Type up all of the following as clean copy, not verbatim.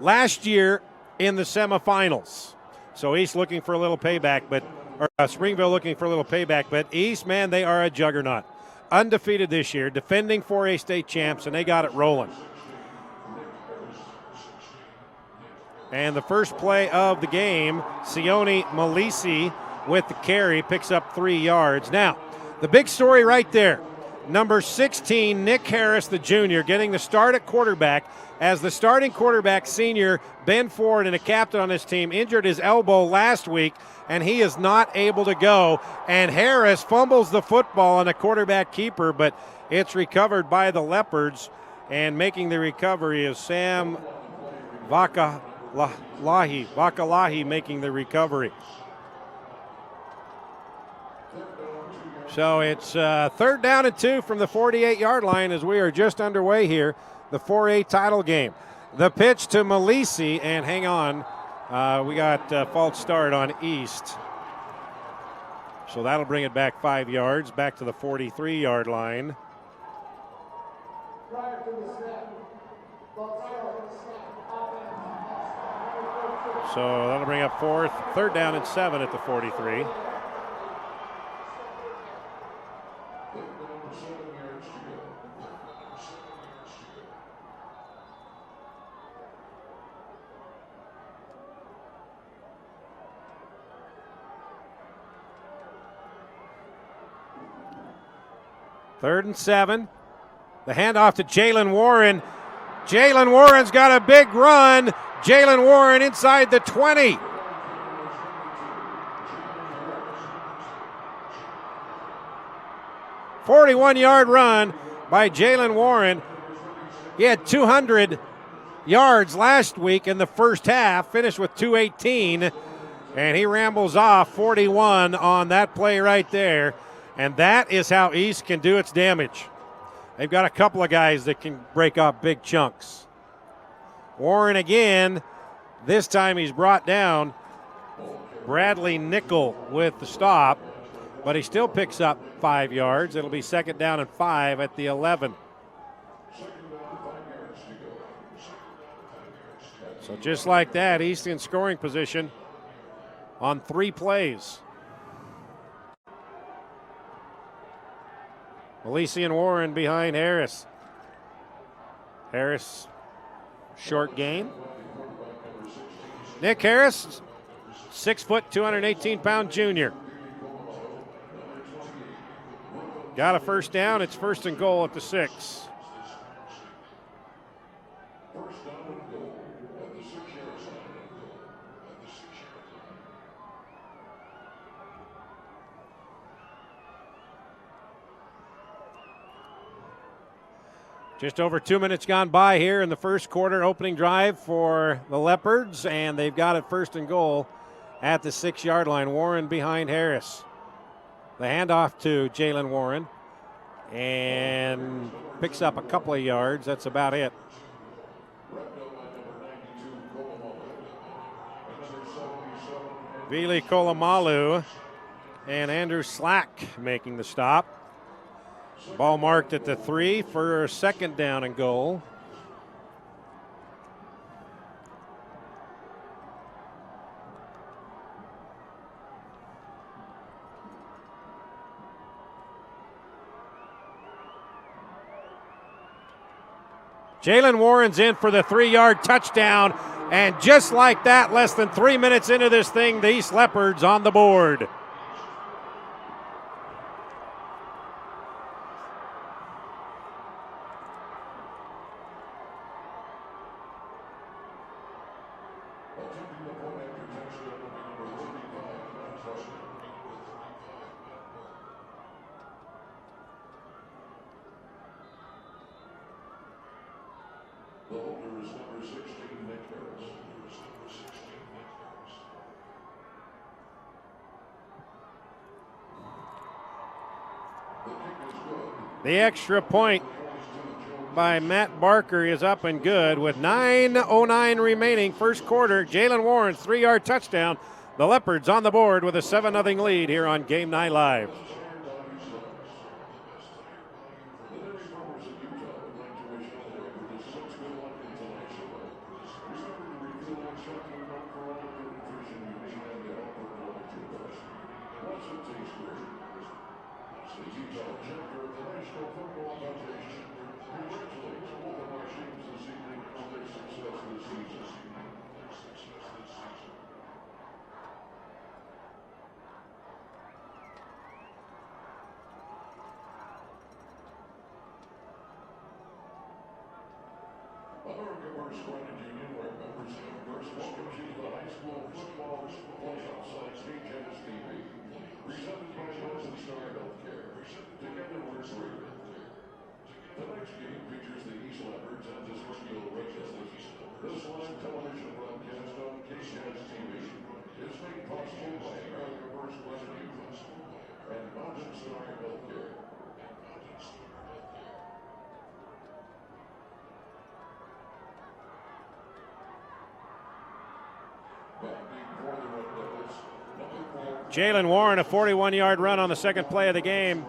last year in the semifinals. So East looking for a little payback, Springville looking for a little payback. But East, man, they are a juggernaut. Undefeated this year, defending 4A state champs, and they got it rolling. And the first play of the game, Sione Malisi with the carry, picks up 3 yards. Now, the big story right there, number 16, Nick Harris, the junior, getting the start at quarterback as the starting quarterback, senior Ben Ford, and a captain on his team, injured his elbow last week, and he is not able to go. And Harris fumbles the football on a quarterback keeper, but it's recovered by the Leopards, and making the recovery is Sam Vakalahi making the recovery. So it's 3rd down and 2 from the 48-yard line as we are just underway here, the 4A title game. The pitch to Malisi, and hang on, we got false start on East. So that'll bring it back 5 yards, back to the 43-yard line. So that'll bring up 3rd down and 7 at the 43. Third and 7. The handoff to Jalen Warren. Jalen Warren's got a big run. Jalen Warren inside the 20. "41-yard run by Jalen Warren. He had 200 yards last week in the first half, finished with 218, and he rambles off 41 on that play right there. And that is how East can do its damage. They've got a couple of guys that can break up big chunks. Warren again. This time he's brought down. Bradley Nickel with the stop, but he still picks up 5 yards. It'll be 2nd down and 5 at the 11. So just like that, East in scoring position on 3 plays. Malisi and Warren behind Harris. Harris, short gain. Nick Harris, 6 foot, 218-pound junior. Got a first down. It's 1st and goal at the 6. Just over 2 minutes gone by here in the first quarter, opening drive for the Leopards, and they've got it 1st and goal at the 6-yard line. Warren behind Harris. The handoff to Jalen Warren, and picks up a couple of yards. That's about it. Vili Kolomalu and Andrew Slack making the stop. Ball marked at the 3 for 2nd down and goal. Jalen Warren's in for the 3-yard touchdown, and just like that, less than 3 minutes into this thing, the East Leopards on the board. The extra point by Matt Barker is up and good with 9:09 remaining first quarter. Jalen Warren's 3-yard touchdown. The Leopards on the board with a 7-0 lead here on Game Night Live. The next game features the East Leopards and the Springville Leopards. This live television broadcast on KCAS TV is made possible by America First Western Youth and Mountain Star Healthcare. Jalen Warren, a 41-yard run on the second play of the game,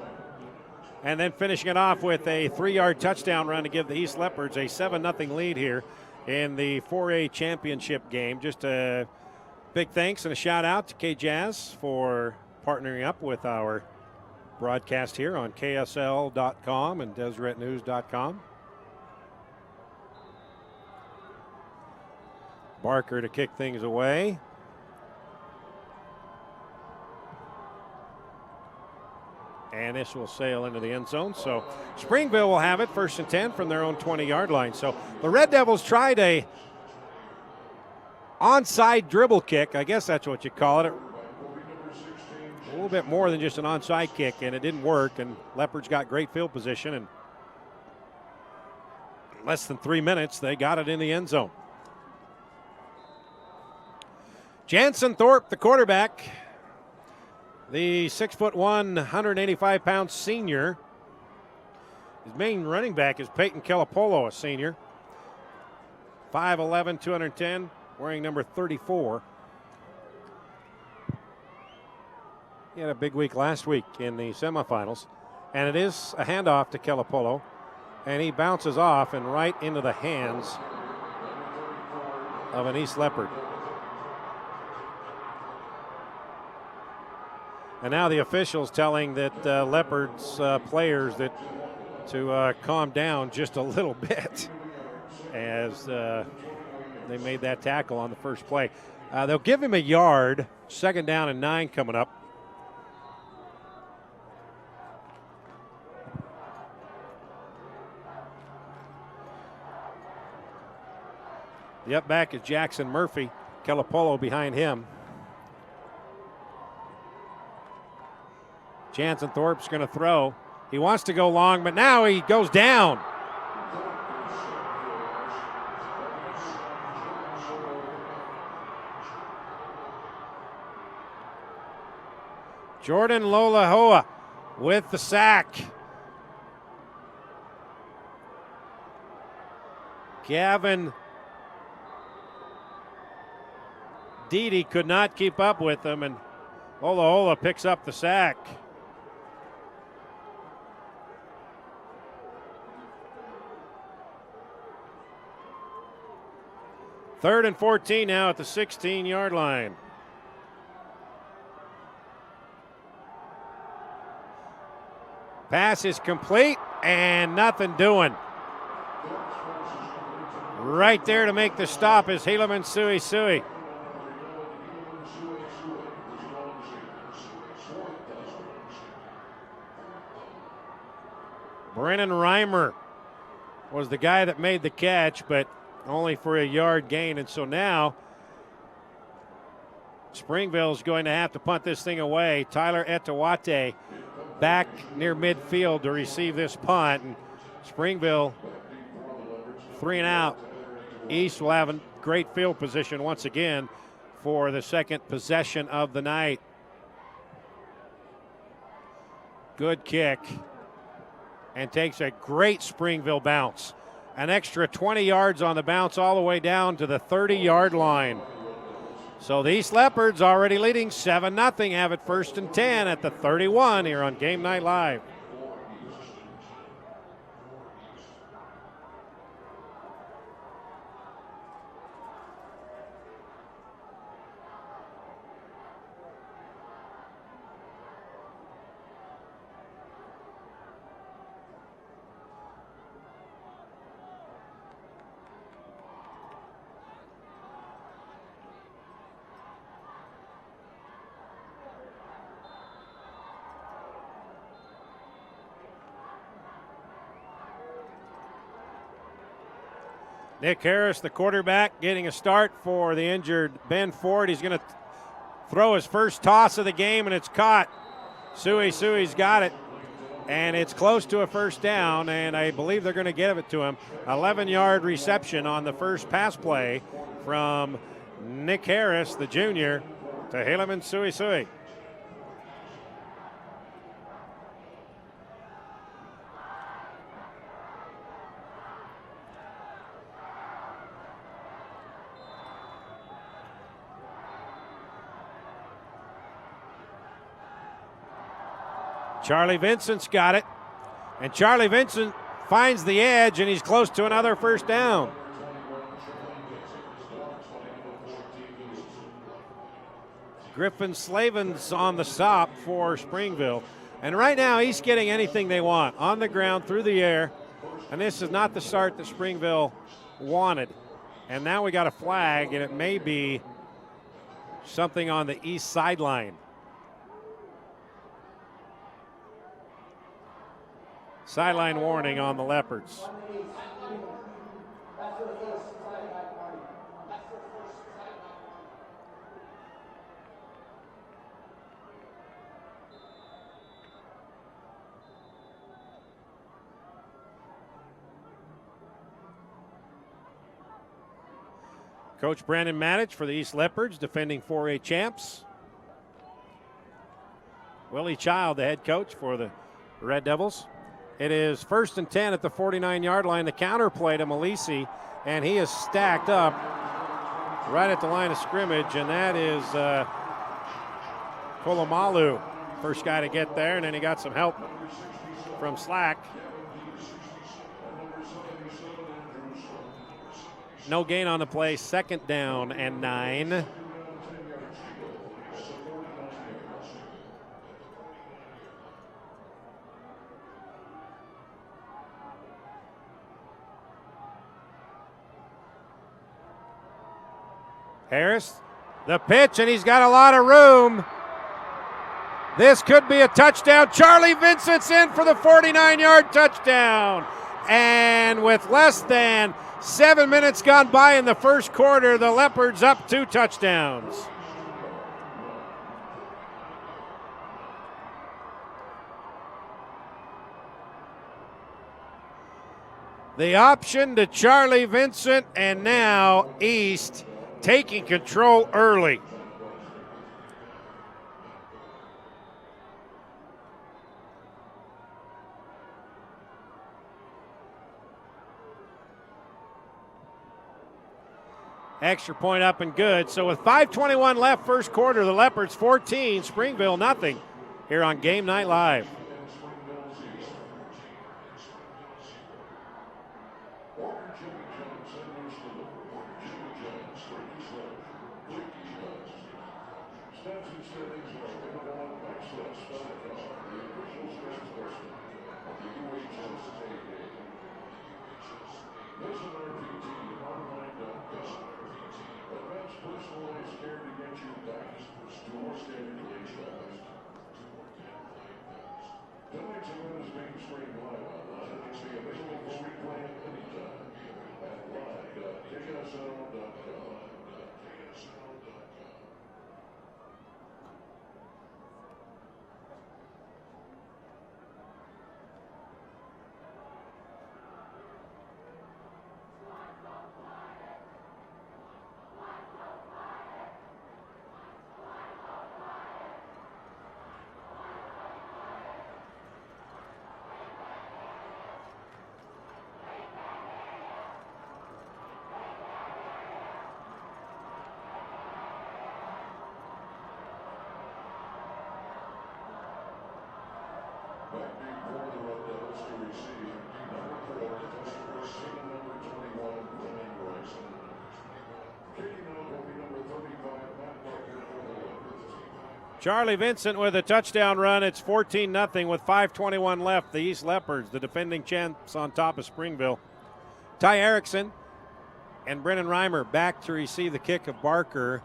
and then finishing it off with a 3-yard touchdown run to give the East Leopards a 7-0 lead here in the 4A championship game. Just a big thanks and a shout out to K-Jazz for partnering up with our broadcast here on KSL.com and DeseretNews.com. Barker to kick things away. And this will sail into the end zone. So Springville will have it first and 10 from their own 20-yard line. So the Red Devils tried a onside dribble kick. I guess that's what you call it. A little bit more than just an onside kick, and it didn't work. And Leopards got great field position. And in less than 3 minutes, they got it in the end zone. Jansen Thorpe, the quarterback. The 6'1", 185-pound senior. His main running back is Peyton Kelapolo, a senior. 5'11", 210, wearing number 34. He had a big week last week in the semifinals. And it is a handoff to Kelapolo. And he bounces off and right into the hands of an East Leopard. And now the officials telling that Leopards players that to calm down just a little bit as they made that tackle on the first play. They'll give him a yard. 2nd down and 9 coming up. The up back is Jackson Murphy. Kelapolo behind him. Jansen Thorpe's going to throw. He wants to go long, but now he goes down. Jordan Lolahoa with the sack. Gavin Deedy could not keep up with him, and Lolahoa picks up the sack. Third and 14 now at the 16-yard line. Pass is complete and nothing doing. Right there to make the stop is Helaman Sui. Brennan Reimer was the guy that made the catch, but only for a yard gain. And so now Springville's going to have to punt this thing away. Tyler Etawate back near midfield to receive this punt. And Springville 3 and out. East will have a great field position once again for the second possession of the night. Good kick. And takes a great Springville bounce. An extra 20 yards on the bounce all the way down to the 30-yard line. So the East Leopards already leading 7-0, have it 1st and 10 at the 31 here on Game Night Live. Nick Harris, the quarterback, getting a start for the injured Ben Ford. He's going to throw his first toss of the game, and it's caught. Sui's got it, and it's close to a first down, and I believe they're going to give it to him. 11-yard reception on the first pass play from Nick Harris, the junior, to Helaman Sui. Charlie Vincent's got it, and Charlie Vincent finds the edge, and he's close to another first down. Griffin Slavin's on the stop for Springville, and right now he's getting anything they want, on the ground, through the air, and this is not the start that Springville wanted. And now we got a flag, and it may be something on the east sideline. Sideline warning on the Leopards. Coach Brandon Matich for the East Leopards, defending 4A champs. Willie Child, the head coach for the Red Devils. It is 1st and 10 at the 49-yard line. The counter play to Malisi, and he is stacked up right at the line of scrimmage, and that is Kolomalu, first guy to get there, and then he got some help from Slack. No gain on the play, 2nd down and 9. Harris, the pitch, and he's got a lot of room. This could be a touchdown. Charlie Vincent's in for the 49-yard touchdown. And with less than 7 minutes gone by in the first quarter, the Leopards up 2 touchdowns. The option to Charlie Vincent, and now East taking control early. Extra point up and good. So with 5:21 left first quarter, the Leopards 14, Springville nothing here on Game Night Live. Charlie Vincent with a touchdown run. It's 14-0 with 5:21 left. The East Leopards, the defending champs, on top of Springville. Ty Erickson and Brennan Reimer back to receive the kick of Barker.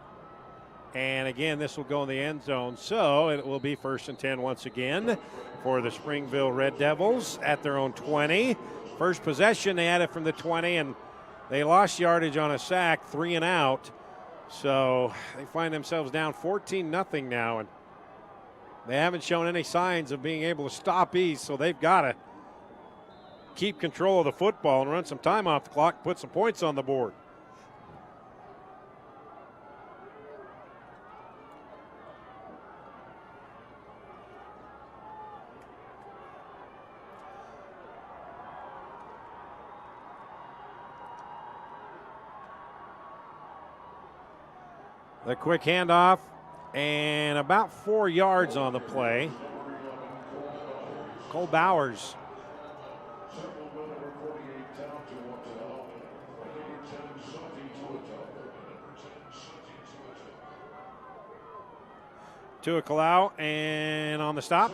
And again, this will go in the end zone. So it will be 1st and 10 once again for the Springville Red Devils at their own 20. First possession, they had it from the 20, and They lost yardage on a sack, 3 and out. So they find themselves down 14-0 now, and they haven't shown any signs of being able to stop East, so they've got to keep control of the football and run some time off the clock, put some points on the board. The quick handoff and about 4 yards on the play. Cole Bowers. To a Kalau, and on the stop.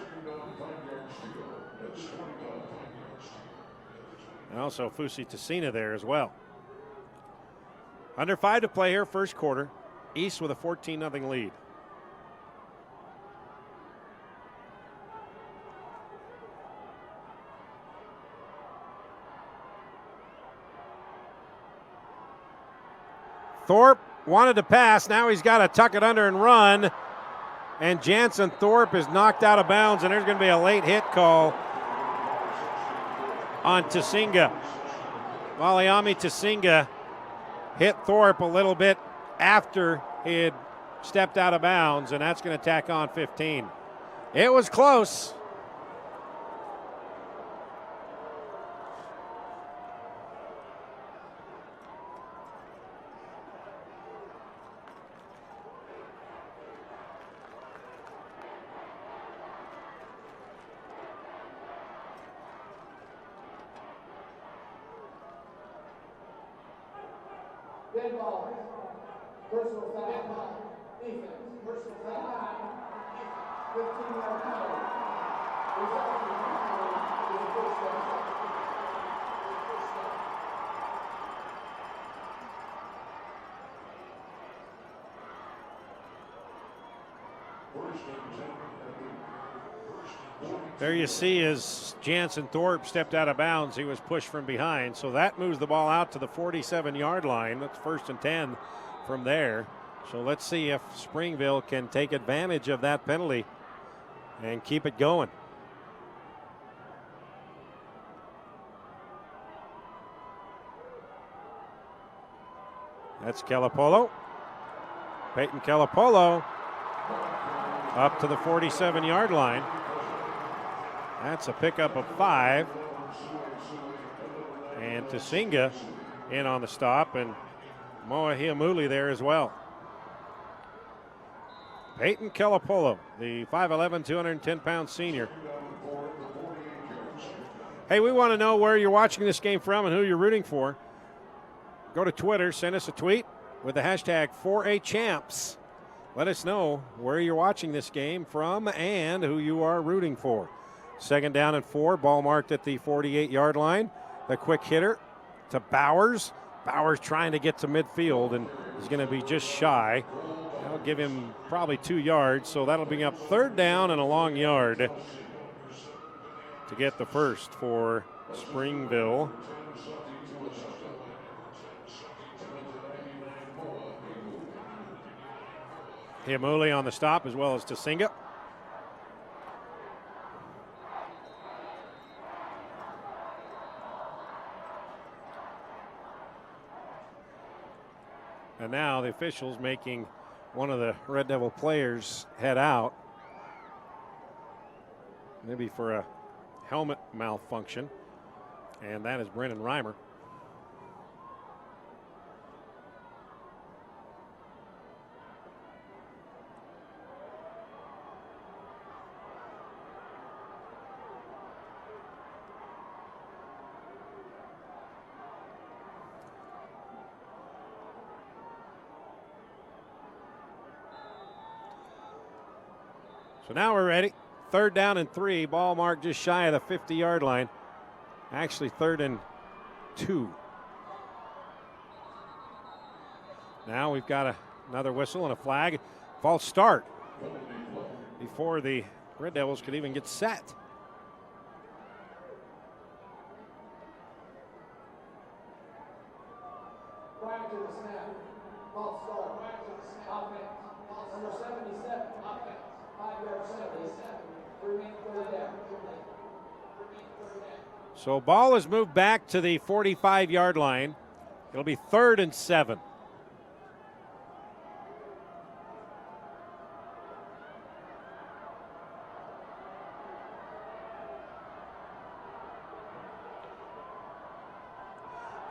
And also Fusi Tessina there as well. Under 5 to play here, first quarter. East with a 14-0 lead. Thorpe wanted to pass. Now he's got to tuck it under and run. And Jansen Thorpe is knocked out of bounds, and there's going to be a late hit call on Tasinga. Valiami Tasinga hit Thorpe a little bit after he had stepped out of bounds, and that's going to tack on 15. It was close. Personal foul, defense. Personal foul, 15-yard penalty. Resulting in a first down. There you see as Jansen Thorpe stepped out of bounds, he was pushed from behind. So that moves the ball out to the 47-yard line. That's 1st and 10 from there. So let's see if Springville can take advantage of that penalty and keep it going. That's Calapolo. Peyton Calapolo up to the 47-yard line. That's a pickup of 5. And Tasinga in on the stop, and Moa Hiamuli there as well. Peyton Calapolo, the 5'11", 210-pound senior. Hey, we want to know where you're watching this game from and who you're rooting for. Go to Twitter, send us a tweet with the hashtag 4AChamps. Let us know where you're watching this game from and who you are rooting for. 2nd down and 4, ball marked at the 48-yard line. The quick hitter to Bowers. Bowers trying to get to midfield, and he's going to be just shy. That'll give him probably 2 yards, so that'll bring up 3rd down and a long yard to get the first for Springville. Hiamuli on the stop as well as Tasinga. And now the officials making one of the Red Devil players head out. Maybe for a helmet malfunction. And that is Brennan Reimer. So now we're ready. 3rd down and 3. Ball marked just shy of the 50-yard line. Actually 3rd and 2. Now we've got another whistle and a flag. False start before the Red Devils could even get set. 77. 5-yard penalty. Remain third down. So ball is moved back to the 45-yard line. It'll be 3rd and 7.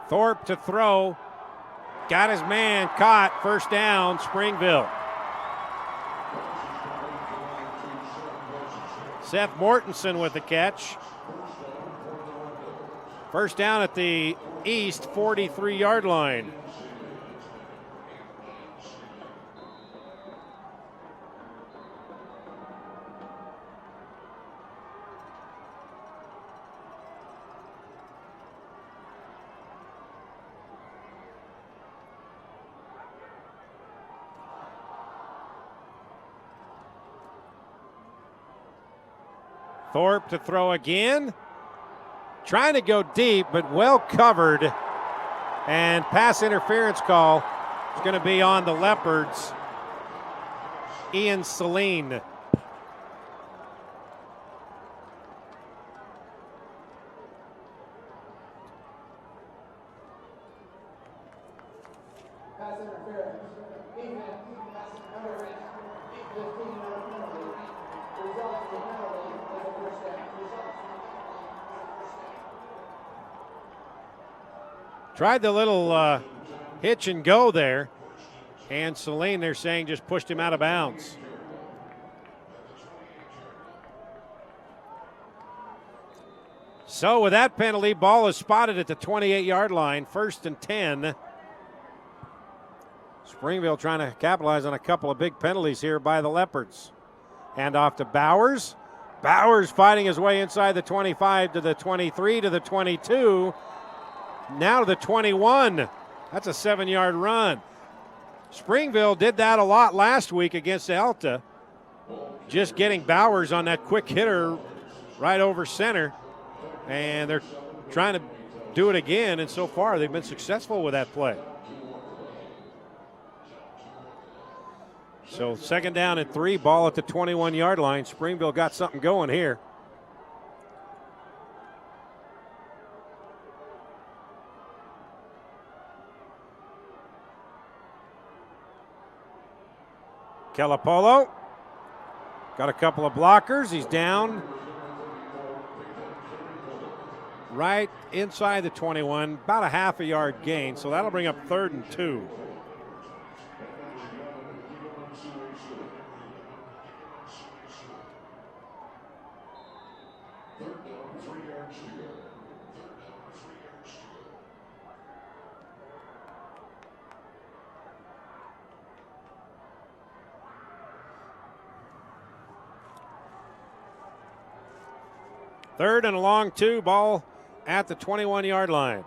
Thorpe to throw. Got his man caught. First down, Springville. Seth Mortensen with the catch. First down at the East 43-yard line. Thorpe to throw again. Trying to go deep, but well covered. And pass interference call is going to be on the Leopards. Ian Celine. Pass interference. Defense. Number 15-yard penalty. Results in penalty as a first down. Tried the little hitch and go there. And Celine, they're saying, just pushed him out of bounds. So with that penalty, ball is spotted at the 28-yard line, 1st and 10. Springville trying to capitalize on a couple of big penalties here by the Leopards. Hand off to Bowers. Bowers fighting his way inside the 25 to the 23 to the 22. Now to the 21. That's a 7-yard run. Springville did that a lot last week against Alta. Just getting Bowers on that quick hitter right over center. And they're trying to do it again, and so far they've been successful with that play. So 2nd down and 3, ball at the 21-yard line. Springville got something going here. Calapolo got a couple of blockers. He's down right inside the 21, about a half a yard gain. So that'll bring up 3rd and 2. Third and a long 2, ball at the 21-yard line.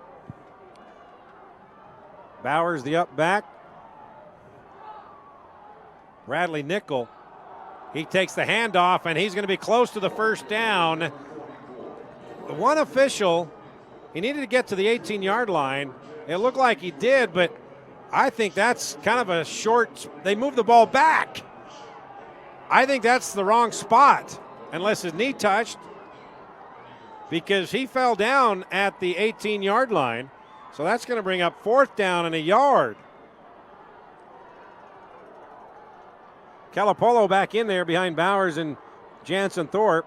Bowers the up back. Bradley Nickel. He takes the handoff, and he's going to be close to the first down. The one official, he needed to get to the 18-yard line. It looked like he did, but I think that's kind of a short. They moved the ball back. I think that's the wrong spot, unless his knee touched, because he fell down at the 18-yard line. So that's going to bring up 4th down and a yard. Calapolo back in there behind Bowers and Jansen Thorpe.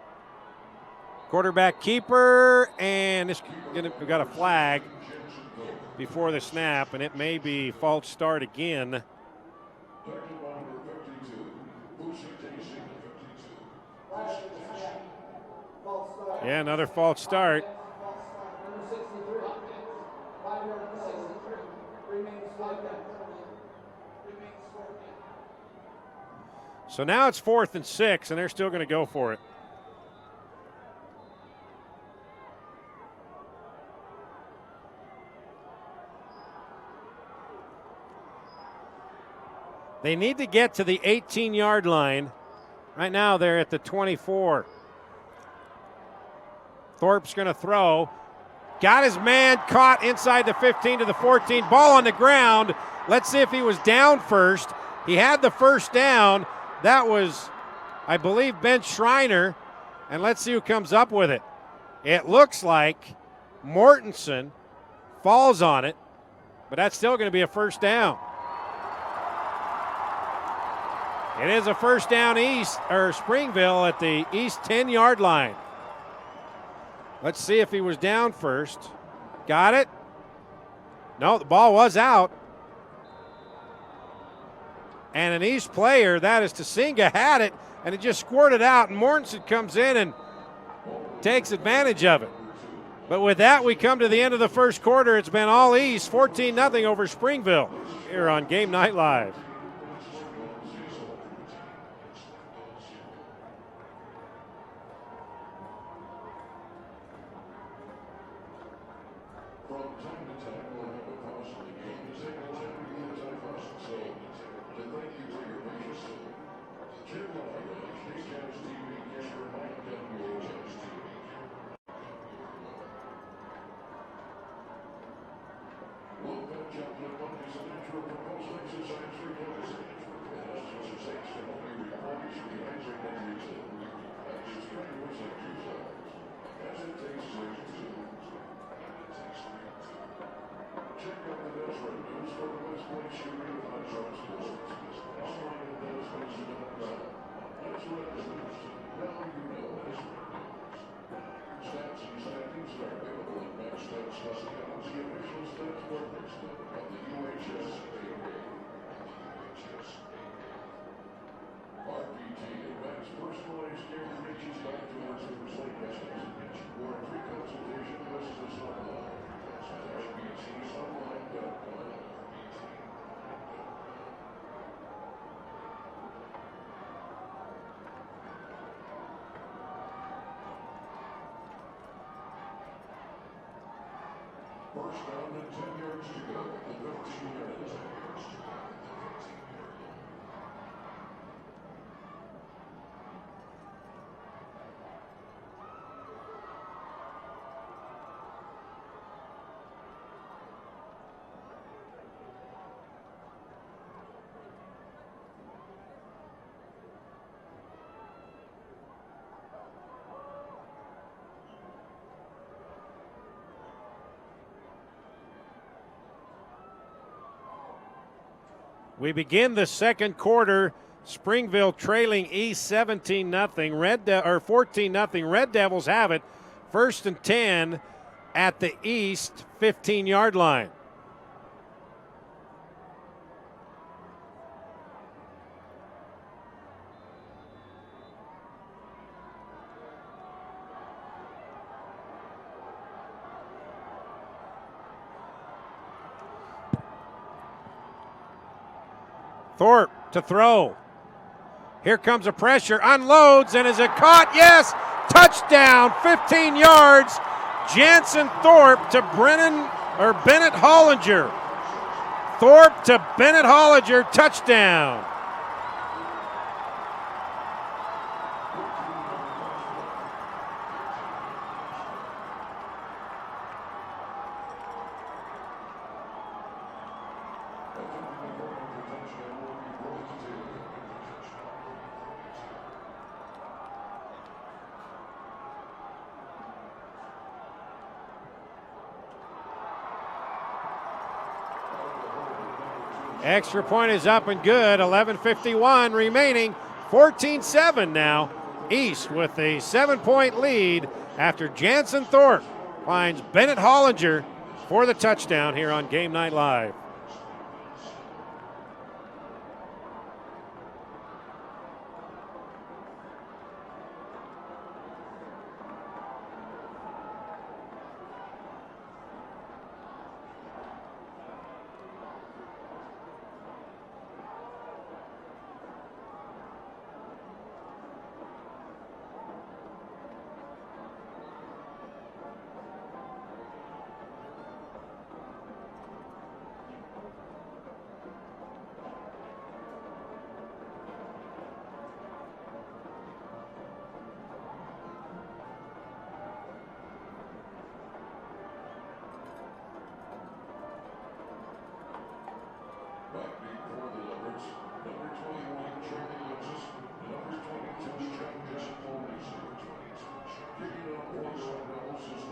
Quarterback keeper, and we got a flag before the snap, and it may be false start again. Yeah, another false start. So now it's 4th and 6, and they're still going to go for it. They need to get to the 18-yard line. Right now they're at the 24. Thorpe's going to throw. Got his man caught inside the 15 to the 14. Ball on the ground. Let's see if he was down first. He had the first down. That was, I believe, Ben Schreiner. And let's see who comes up with it. It looks like Mortensen falls on it, but that's still going to be a first down. It is a first down Springville at the east 10-yard line. Let's see if he was down first. Got it? No, the ball was out. And an East player, that is Tasinga, had it, and it just squirted out, and Mortensen comes in and takes advantage of it. But with that, we come to the end of the first quarter. It's been all East, 14-0 over Springville here on Game Night Live. First down and 10 yards to go at the 15-yard line. We begin the second quarter. Springville trailing East 17-0. 14-0. Red Devils have it. First and 10 at the East 15-yard line. Thorpe to throw. Here comes a pressure, unloads, and is it caught? Yes! Touchdown, 15 yards. Jansen Thorpe to Bennett Hollinger. Thorpe to Bennett Hollinger, touchdown. Extra point is up and good. 11:51 remaining. 14-7 now. East with a 7-point lead after Jansen Thorpe finds Bennett Hollinger for the touchdown here on Game Night Live.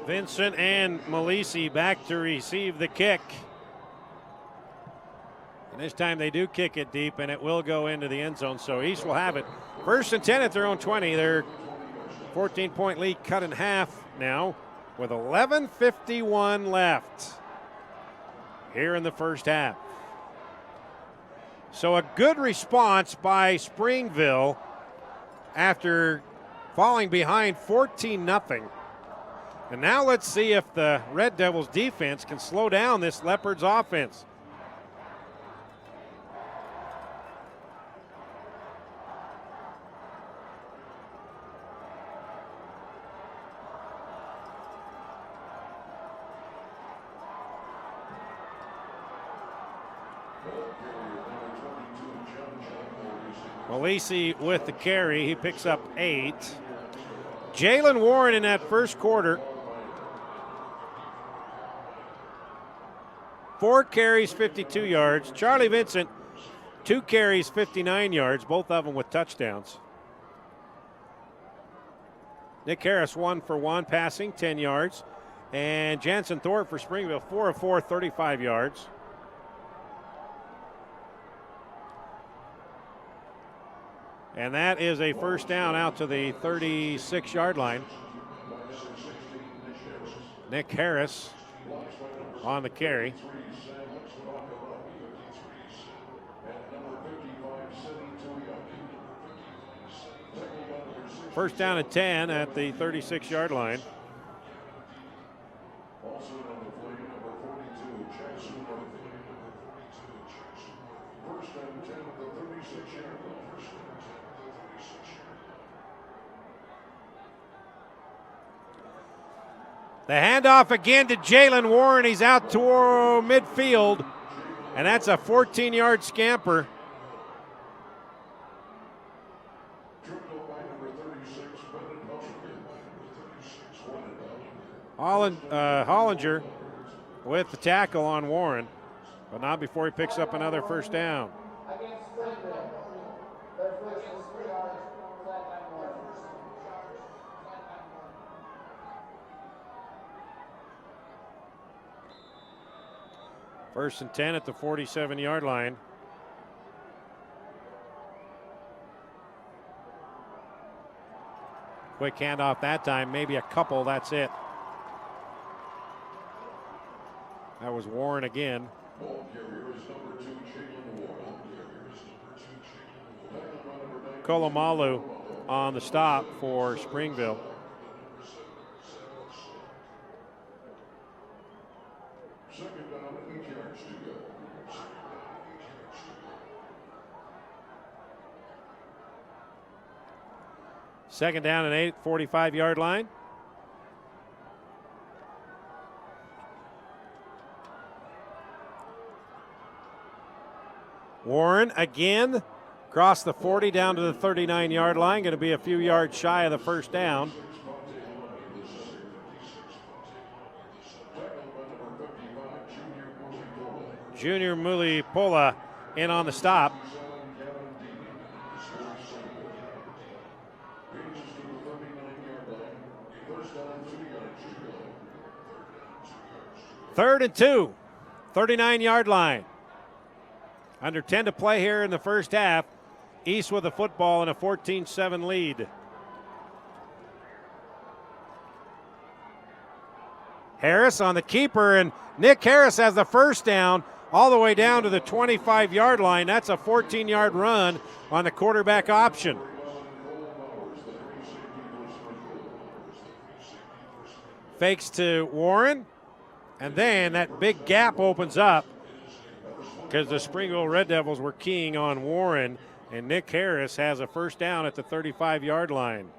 Vincent and Malisi back to receive the kick. And this time they do kick it deep, and it will go into the end zone. So East will have it. 1st and 10 at their own 20. Their 14-point lead cut in half now with 11:51 left here in the first half. So a good response by Springville after falling behind 14-0. And now let's see if the Red Devils defense can slow down this Leopards offense. Malisi with the carry. He picks up 8. Jalen Warren in that first quarter. 4 carries, 52 yards. Charlie Vincent, 2 carries, 59 yards, both of them with touchdowns. Nick Harris 1 for 1 passing, 10 yards. And Jansen Thorpe for Springville, 4 of 4, 35 yards. And that is a first down out to the 36-yard line. Nick Harris on the carry. First down at 10 at the 36-yard line. The handoff again to Jalen Warren. He's out toward midfield, and that's a 14-yard scamper. Hollinger with the tackle on Warren, but not before he picks up another first down. Against Springville. Their first is 3 yards, flat line north. First and 10 at the 47-yard line. Quick handoff that time, maybe a couple, that's it. That was Warren again. Kolomalu on the stop for Springville. Second down and 8, 45-yard line. Warren again across the 40 down to the 39-yard line. Going to be a few yards shy of the first down. Junior Mulipola in on the stop. Third and 2, 39-yard line. Under 10 to play here in the first half. East with the football and a 14-7 lead. Harris on the keeper, and Nick Harris has the first down all the way down to the 25-yard line. That's a 14-yard run on the quarterback option. Fakes to Warren, and then that big gap opens up because the Springville Red Devils were keying on Warren, and Nick Harris has a first down at the 35-yard line.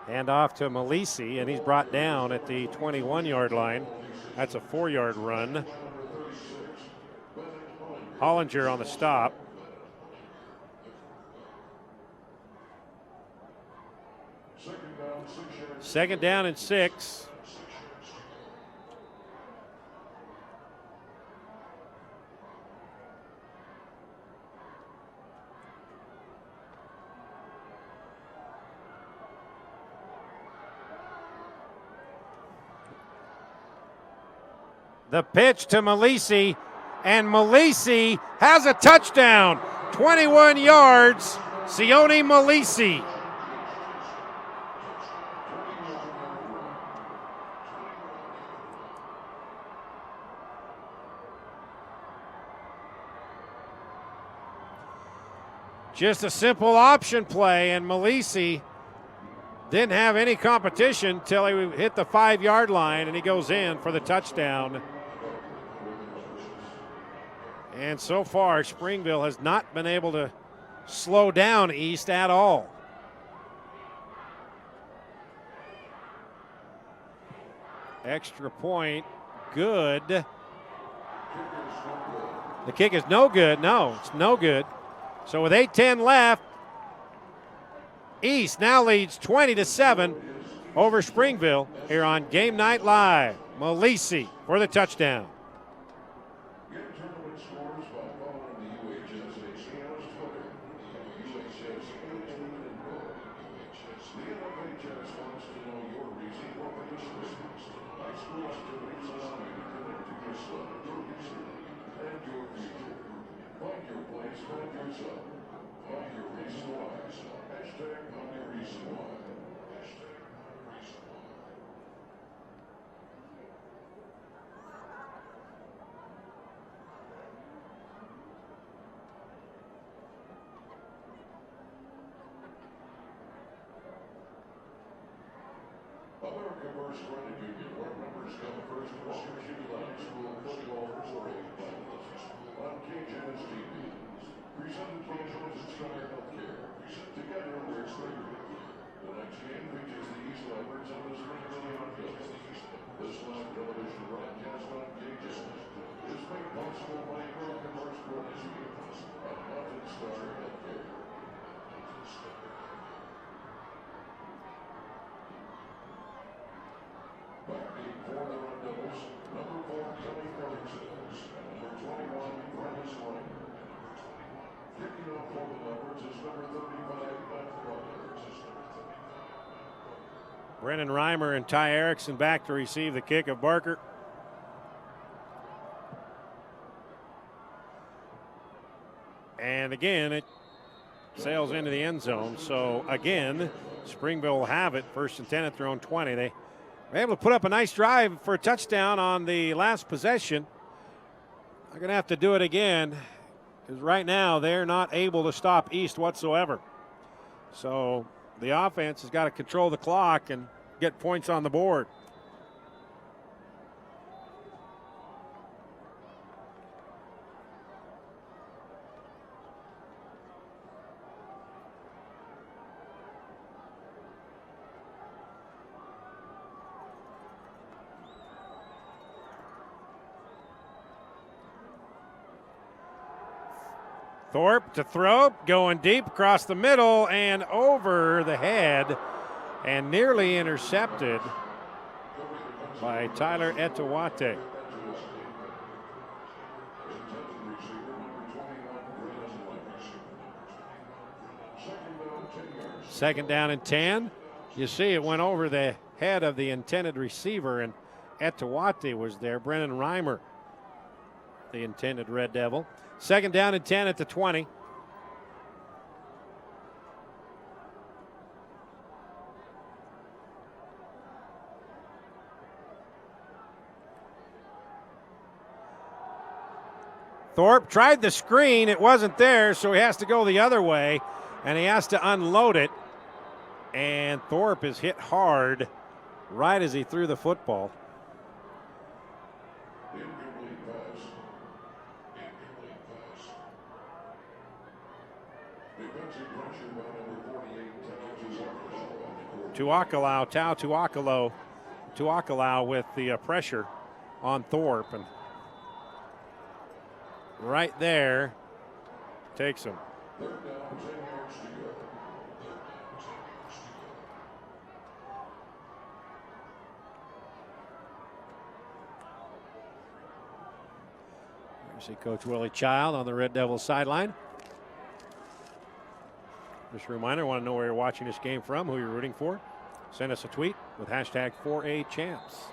Hand off to Malisi, and he's brought down at the 21-yard line. That's a 4-yard run. Hollinger on the stop. Second down and 6. The pitch to Malisi, and Malisi has a touchdown. 21 yards, Sione Malisi. Just a simple option play, and Malisi didn't have any competition till he hit the 5-yard line, and he goes in for the touchdown. And so far, Springville has not been able to slow down East at all. Extra point, good. The kick is no good. No, it's no good. So with 8:10 left, East now leads 20-7 over Springville here on Game Night Live. Malisi for the touchdown. Get tournament scores by following the UHSAA Twitter. UHSAA and go. The NFHS wants to know your reason for participating. High school activities allow you to connect to your son, your history, and your future. Find your place, find yourself. Find your reason why. Hashtag find your reason why. Hashtag find your reason why. American First Credit Union, where members come first, welcome you to high school football parade on KJS TV. Presented by Jones Star Healthcare. Together we're Springville. The next game features the East Leopards and the Springville Halted. This live television broadcast on KJS is made possible by American First Credit Union and Halted Star Healthcare. Backing for the Red Devils, number 4, Kelly Ferguson, and number 21, Bryce Ryan. Kicking off for the Leopards is number 35, Matt Brothers. Brennan Reimer and Ty Erickson back to receive the kick of Barker. And again, it sails into the end zone. So again, Springville will have it. First and 10 at their own 20. They were able to put up a nice drive for a touchdown on the last possession. They're going to have to do it again, because right now they're not able to stop East whatsoever. So the offense has got to control the clock and get points on the board. Thorpe to throw, going deep across the middle and over the head, and nearly intercepted by Tyler Etowate. Second down and 10. You see it went over the head of the intended receiver, and Etowate was there. Brennan Reimer, the intended Red Devil. Second down and 10 at the 20. Thorpe tried the screen. It wasn't there, so he has to go the other way, and he has to unload it. And Thorpe is hit hard right as he threw the football. Tuakalau with the pressure on Thorpe, and right there takes him. You see Coach Willie Child on the Red Devils sideline. Just a reminder, I want to know where you're watching this game from, who you're rooting for. Send us a tweet with hashtag 4A Champs.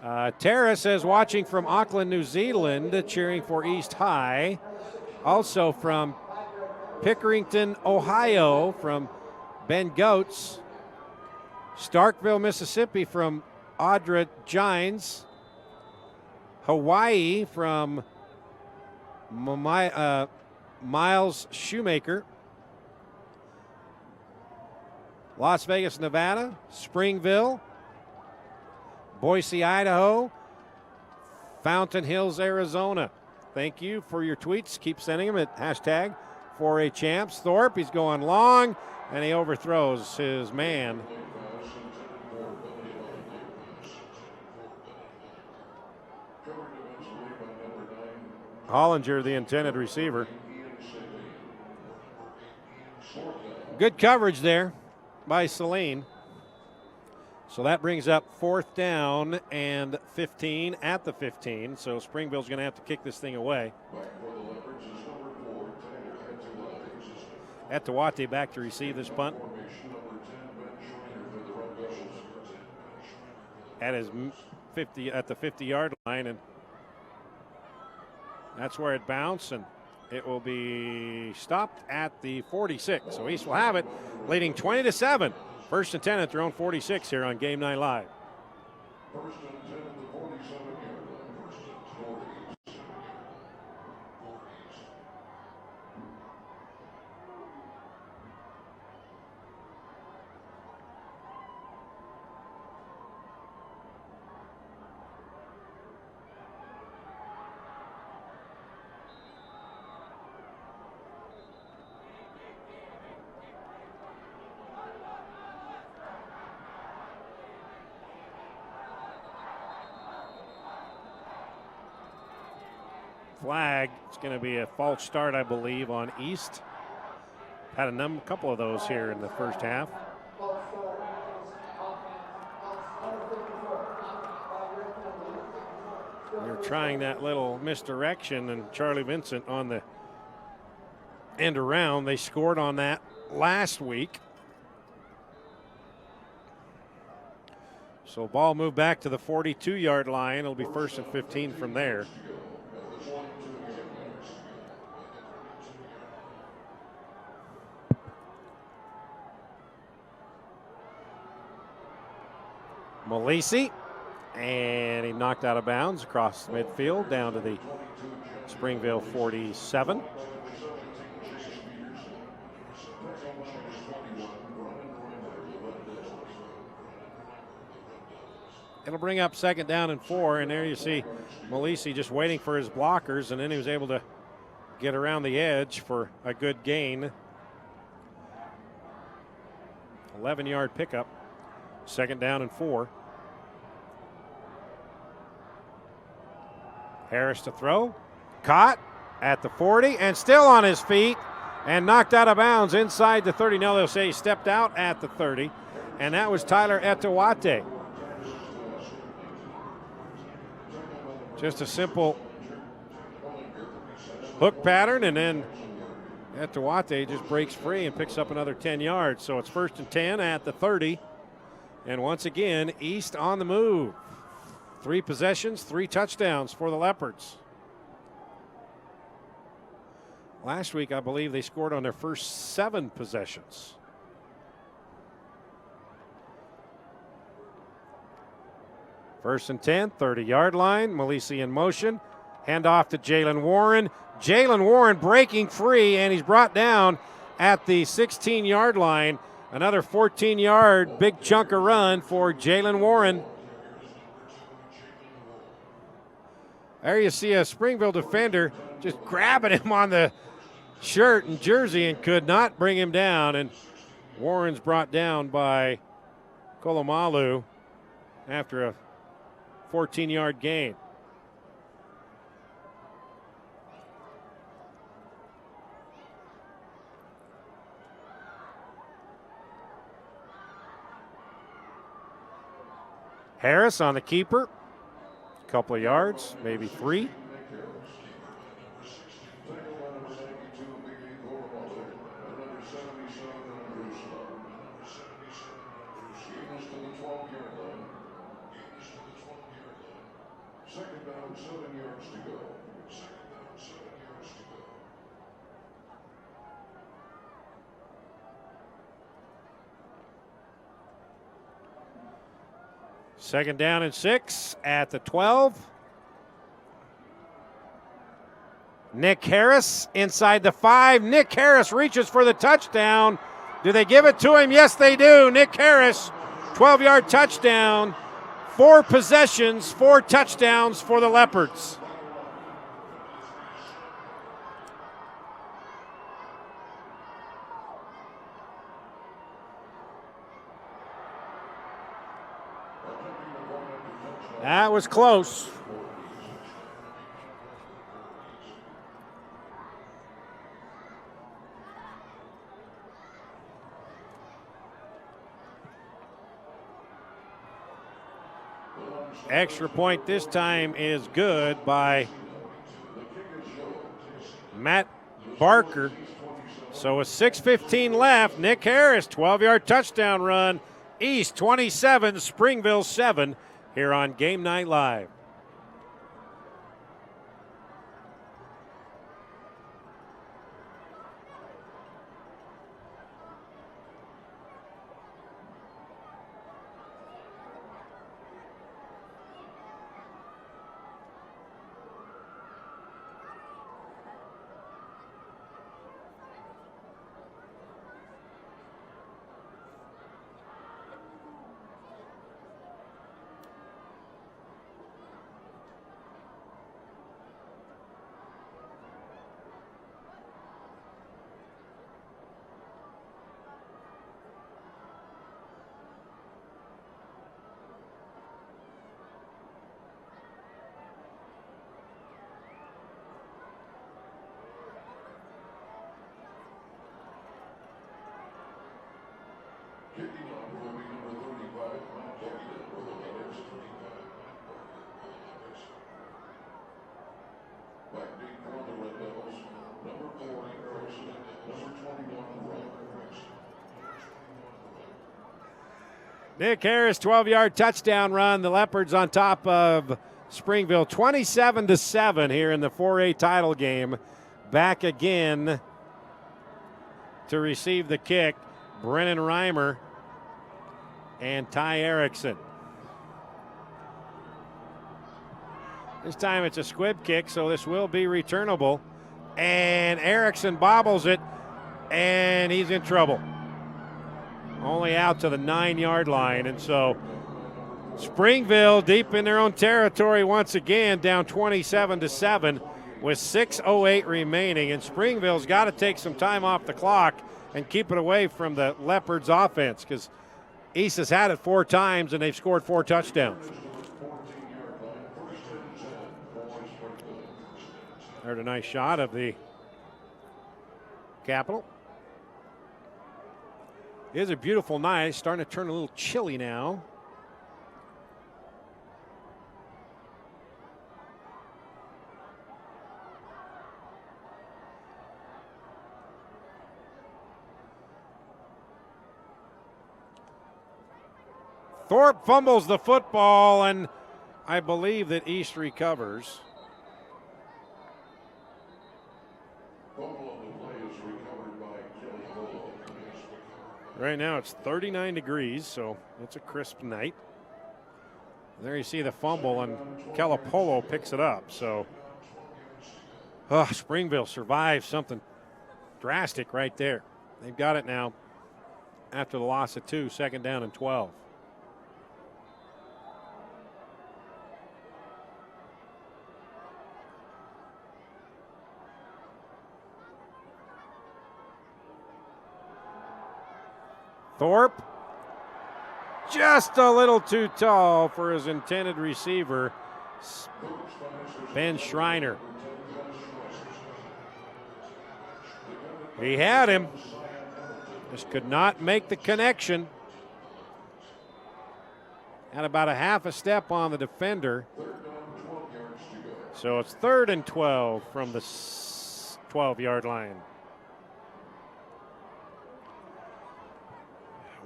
Tara says watching from Auckland, New Zealand, cheering for East High. Also from Pickerington, Ohio, from Ben Goetz. Starkville, Mississippi, from Audra Gines. Hawaii, from Miles Shoemaker. Las Vegas, Nevada. Springville. Boise, Idaho. Fountain Hills, Arizona. Thank you for your tweets. Keep sending them at hashtag 4A-Champs. Thorpe, he's going long, and he overthrows his man. Hollinger, the intended receiver. Good coverage there by Celine. So that brings up 4th down and 15 at the 15. So Springville's going to have to kick this thing away. Etowate back to receive this punt. At the 50-yard line, and that's where it bounced, and it will be stopped at the 46. So East will have it, leading 20-7. 1st and 10 at their own 46 here on Game 9 Live. First and 10 at the 47-yard line. Flag. It's going to be a false start, I believe, on East. Had a couple of those here in the first half. They're trying that little misdirection, and Charlie Vincent on the end around. They scored on that last week. So ball moved back to the 42-yard line. It'll be 1st and 15 from there. Malisi, and he knocked out of bounds across midfield down to the Springville 47. It'll bring up 2nd down and 4, and there you see Malisi just waiting for his blockers, and then he was able to get around the edge for a good gain. 11-yard pickup. 2nd down and 4. Harris to throw. Caught at the 40 and still on his feet and knocked out of bounds inside the 30. No, they'll say he stepped out at the 30, and that was Tyler Etowate. Just a simple hook pattern, and then Etowate just breaks free and picks up another 10 yards. So it's 1st and 10 at the 30. And once again, East on the move. 3 possessions, 3 touchdowns for the Leopards. Last week, I believe they scored on their first 7 possessions. First and 10, 30-yard line. Malisi in motion. Hand off to Jalen Warren. Jalen Warren breaking free, and he's brought down at the 16-yard line. Another 14-yard big chunk of run for Jalen Warren. There you see a Springville defender just grabbing him on the shirt and jersey and could not bring him down. And Warren's brought down by Kolomalu after a 14-yard gain. Harris on the keeper. A couple of yards, maybe 3. yards to go. Second down, 7 yards to go. Second down and 6 at the 12. Nick Harris inside the 5. Nick Harris reaches for the touchdown. Do they give it to him? Yes, they do. Nick Harris, 12-yard touchdown. 4 possessions, 4 touchdowns for the Leopards. That was close. Extra point this time is good by Matt Barker. So with 6:15 left, Nick Harris, 12-yard touchdown run. East 27, Springville 7 here on Game Night Live. Kicking off will be number 35, Matt Barker for the Leopards. 35, Matt Barker for the Leopards. Back deep for the Red Devils, number 40, Carson, number 21, Robert. Nick Harris, 12-yard touchdown run. The Leopards on top of Springville, 27-7 here in the 4A title game. Back again to receive the kick, Brennan Reimer and Ty Erickson. This time it's a squib kick, so this will be returnable. And Erickson bobbles it, and he's in trouble. Only out to the 9-yard line, and so Springville deep in their own territory once again, down 27-7 with 6:08 remaining. And Springville's got to take some time off the clock and keep it away from the Leopards offense, because East has had it 4 times and they've scored 4 touchdowns. There's a nice shot of the Capitol. It is a beautiful night. It's starting to turn a little chilly now. Thorpe fumbles the football, and I believe that East recovers. Right now it's 39 degrees, so it's a crisp night. There you see the fumble, and Calipolo picks it up. So Springville survives something drastic right there. They've got it now after the loss of 2, second down and 12. Thorpe, just a little too tall for his intended receiver, Ben Schreiner. He had him, just could not make the connection. Had about a half a step on the defender. So it's 3rd and 12 from the 12-yard line.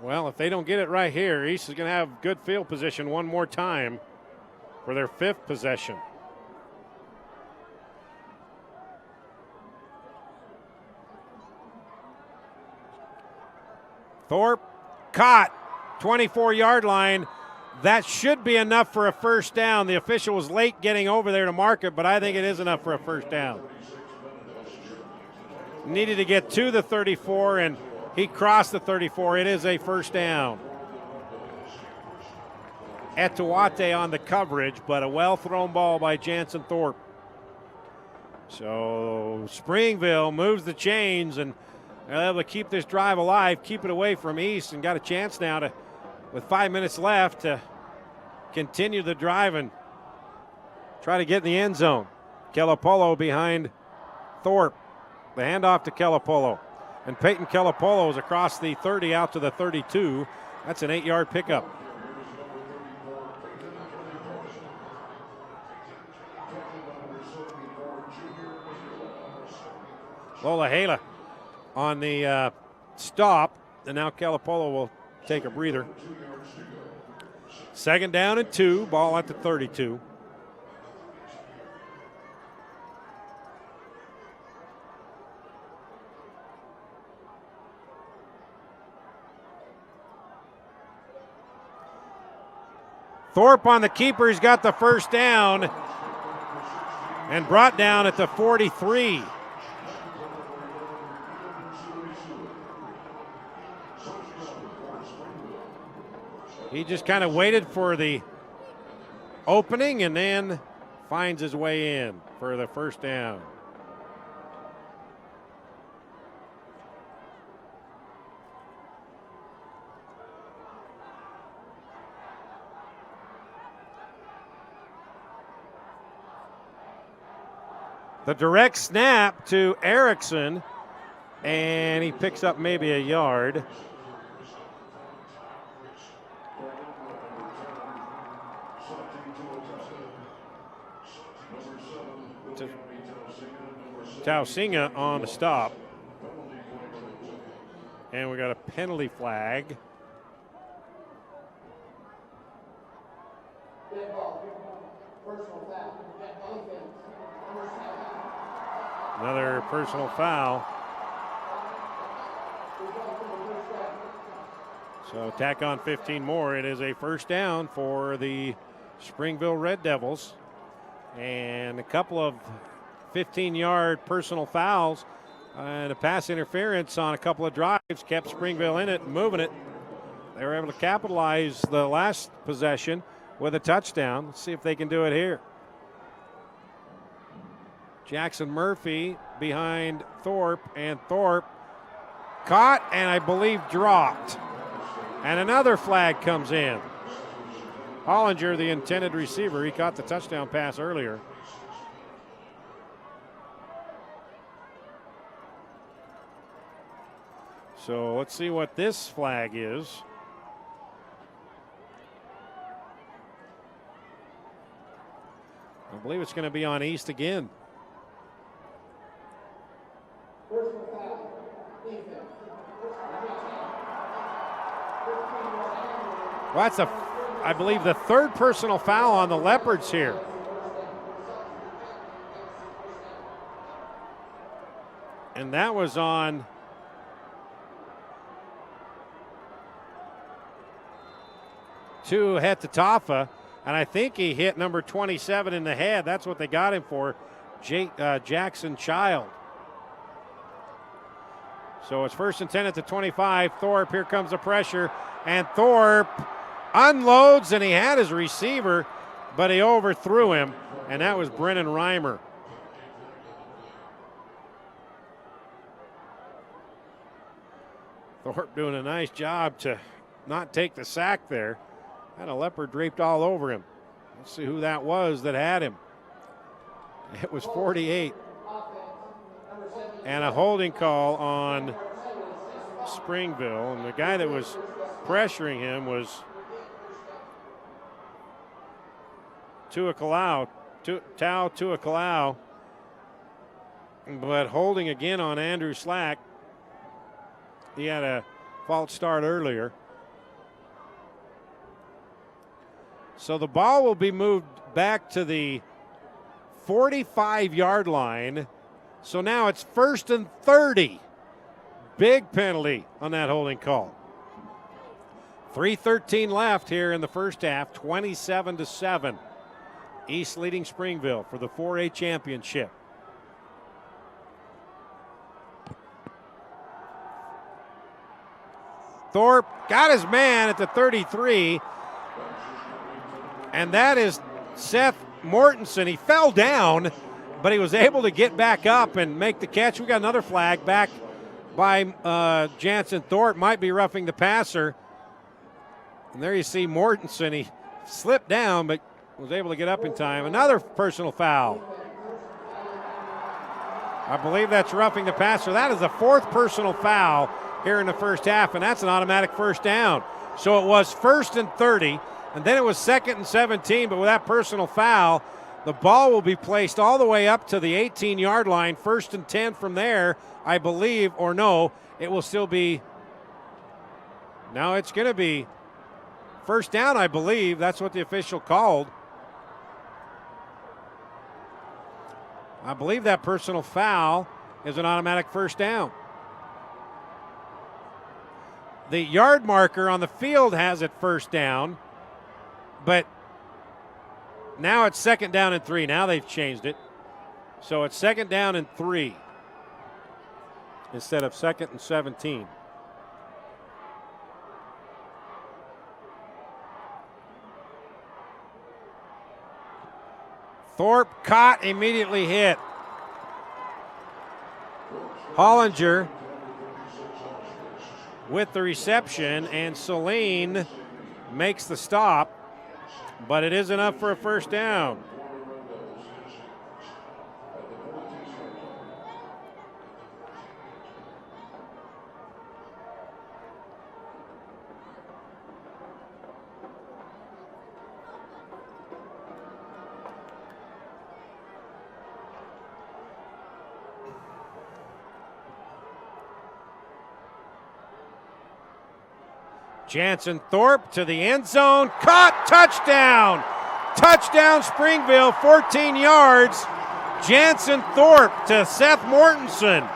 Well, if they don't get it right here, East is going to have good field position one more time for their 5th possession. Thorpe caught, 24-yard line. That should be enough for a first down. The official was late getting over there to mark it, but I think it is enough for a first down. Needed to get to the 34, and he crossed the 34. It is a first down. Etowate on the coverage, but a well-thrown ball by Jansen Thorpe. So Springville moves the chains, and they're able to keep this drive alive, keep it away from East, and got a chance now to, with 5 minutes left, to continue the drive and try to get in the end zone. Kelapolo behind Thorpe. The handoff to Kelapolo. And Peyton Kelapolo is across the 30 out to the 32. That's an 8-yard pickup. Lola Hala on the stop, and now Kelapolo will take a breather. 2nd down and 2, ball at the 32. Thorpe on the keeper, he's got the first down and brought down at the 43. He just kind of waited for the opening and then finds his way in for the first down. The direct snap to Erickson, and he picks up maybe a yard. Tausinga on the stop. And we got a penalty flag. Another personal foul. So tack on 15 more. It is a first down for the Springville Red Devils. And a couple of 15-yard personal fouls and a pass interference on a couple of drives kept Springville in it and moving it. They were able to capitalize the last possession with a touchdown. Let's see if they can do it here. Jackson Murphy behind Thorpe, and Thorpe caught and I believe dropped. And another flag comes in. Hollinger, the intended receiver, he caught the touchdown pass earlier. So let's see what this flag is. I believe it's going to be on East again. Well, that's I believe the third personal foul on the Leopards here. And that was on to Hetatafa, and I think he hit number 27 in the head. That's what they got him for, Jackson Child. So it's 1st and 10 at the 25. Thorpe, here comes the pressure, and Thorpe unloads, and he had his receiver, but he overthrew him, and that was Brennan Reimer. Thorpe doing a nice job to not take the sack there. Had a Leopard draped all over him. Let's see who that was that had him. It was 48. And a holding call on Springville. And the guy that was pressuring him was Tau Tuakalau. But holding again on Andrew Slack. He had a false start earlier. So the ball will be moved back to the 45-yard line. So now it's 1st and 30. Big penalty on that holding call. 3:13 left here in the first half, 27-7. East leading Springville for the 4A championship. Thorpe got his man at the 33, and that is Seth Mortensen. He fell down, but he was able to get back up and make the catch. We got another flag back by Jansen Thorpe. Might be roughing the passer. And there you see Mortensen. He slipped down, but was able to get up in time. Another personal foul. I believe that's roughing the passer. That is the fourth personal foul here in the first half, and that's an automatic first down. So it was 1st and 30, and then it was 2nd and 17, but with that personal foul, the ball will be placed all the way up to the 18-yard line, 1st and 10 from there, I believe, or no, it will still be, no, it's going to be first down, I believe. That's what the official called. I believe that personal foul is an automatic first down. The yard marker on the field has it first down, but now it's 2nd down and 3. Now they've changed it. So it's 2nd down and 3 instead of 2nd and 17. Thorpe caught, immediately hit. Hollinger with the reception, and Celine makes the stop, but it is enough for a first down. Jansen Thorpe to the end zone, caught, touchdown! Touchdown Springville, 14 yards. Jansen Thorpe to Seth Mortensen.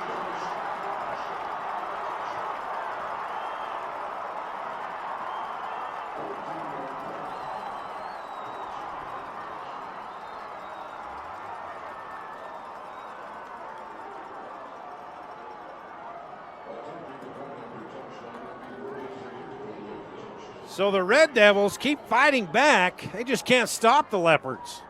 So the Red Devils keep fighting back. They just can't stop the Leopards.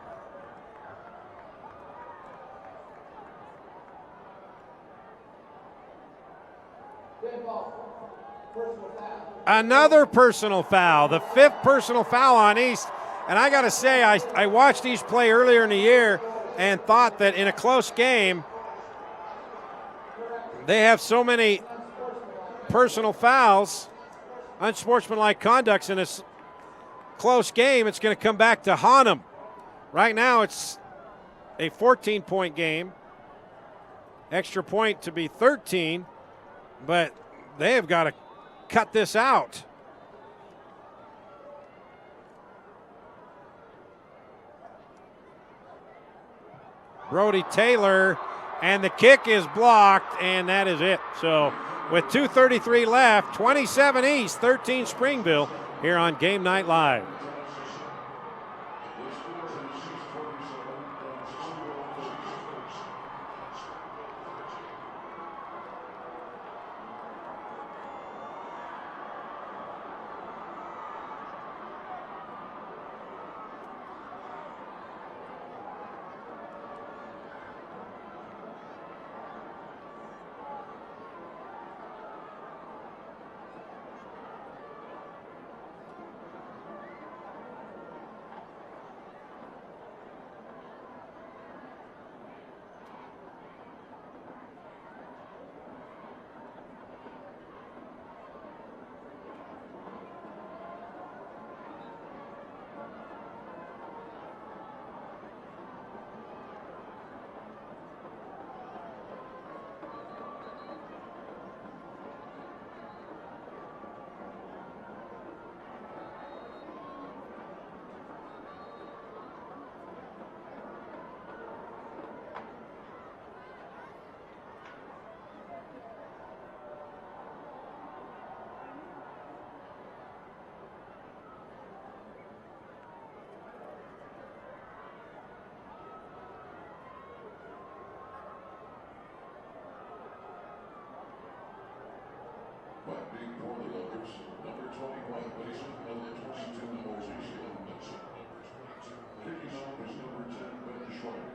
Another personal foul, the 5th personal foul on East. And I got to say, I watched East play earlier in the year and thought that in a close game, they have so many personal fouls, unsportsmanlike conducts in this close game, it's going to come back to haunt them. Right now it's a 14-point game. Extra point to be 13, but they have got to cut this out. Brody Taylor, and the kick is blocked, and that is it. So with 2:33 left, 27 East, 13 Springville, here on Game Night Live. the Leopards. Number 21, Mason, and the 22, Moses. Kicking off is number 10, Ben Schreiber.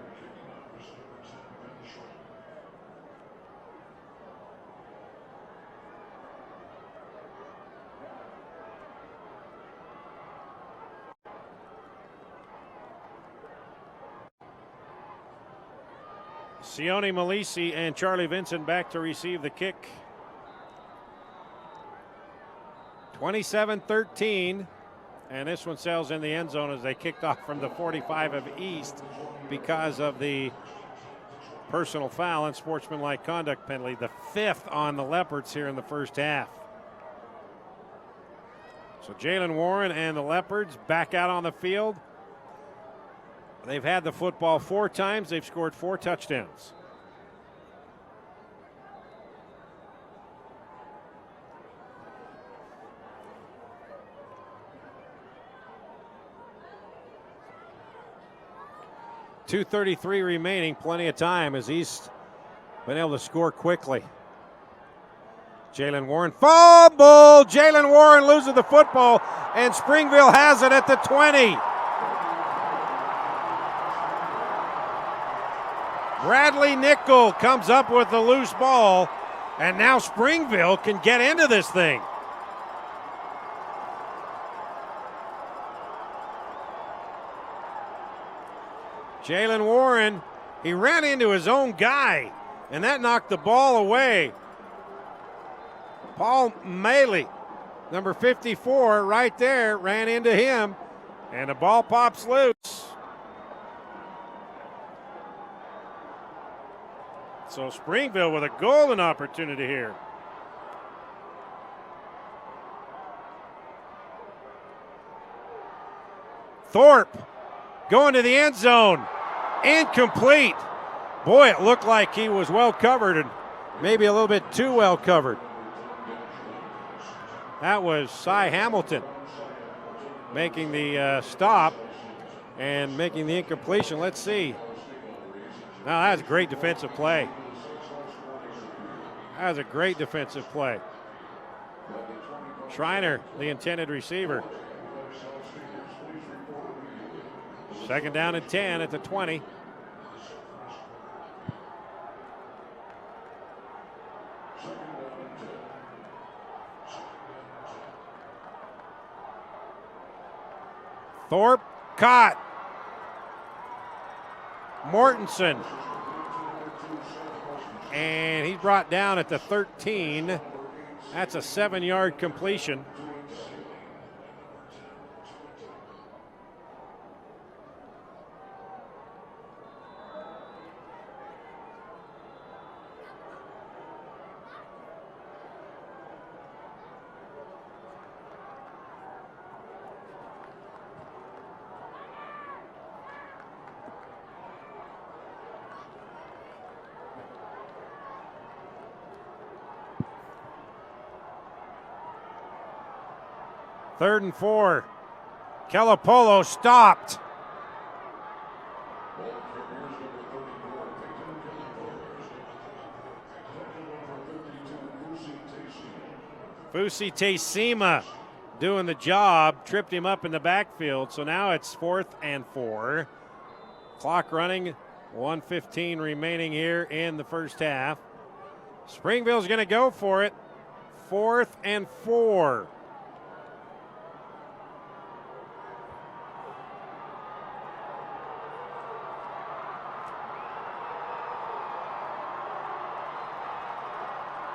Sione Malisi and Charlie Vincent back to receive the kick. 27-13, and this one sails in the end zone as they kicked off from the 45 of East because of the personal foul and sportsmanlike conduct penalty, the 5th on the Leopards here in the first half. So Jalen Warren and the Leopards back out on the field. They've had the football 4 times. They've scored 4 touchdowns. .233 remaining, plenty of time as East been able to score quickly. Jalen Warren, fumble! Jalen Warren loses the football, and Springville has it at the 20. Bradley Nickel comes up with the loose ball, and now Springville can get into this thing. Jalen Warren, he ran into his own guy, and that knocked the ball away. Paul Maley, number 54, right there, ran into him, and the ball pops loose. So Springville with a golden opportunity here. Thorpe going to the end zone. Incomplete. Boy, it looked like he was well covered and maybe a little bit too well covered. That was Cy Hamilton making the stop and making the incompletion. Let's see. Now, that was a great defensive play. That was a great defensive play. Schreiner, the intended receiver. 2nd down and 10 at the 20. Thorpe caught. Mortensen. And he's brought down at the 13. That's a 7-yard completion. Third and 4. Kelapolo stopped. Fusi Taysima doing the job, tripped him up in the backfield. So now it's 4th and 4. Clock running, 1:15 remaining here in the first half. Springville's going to go for it. 4th and 4.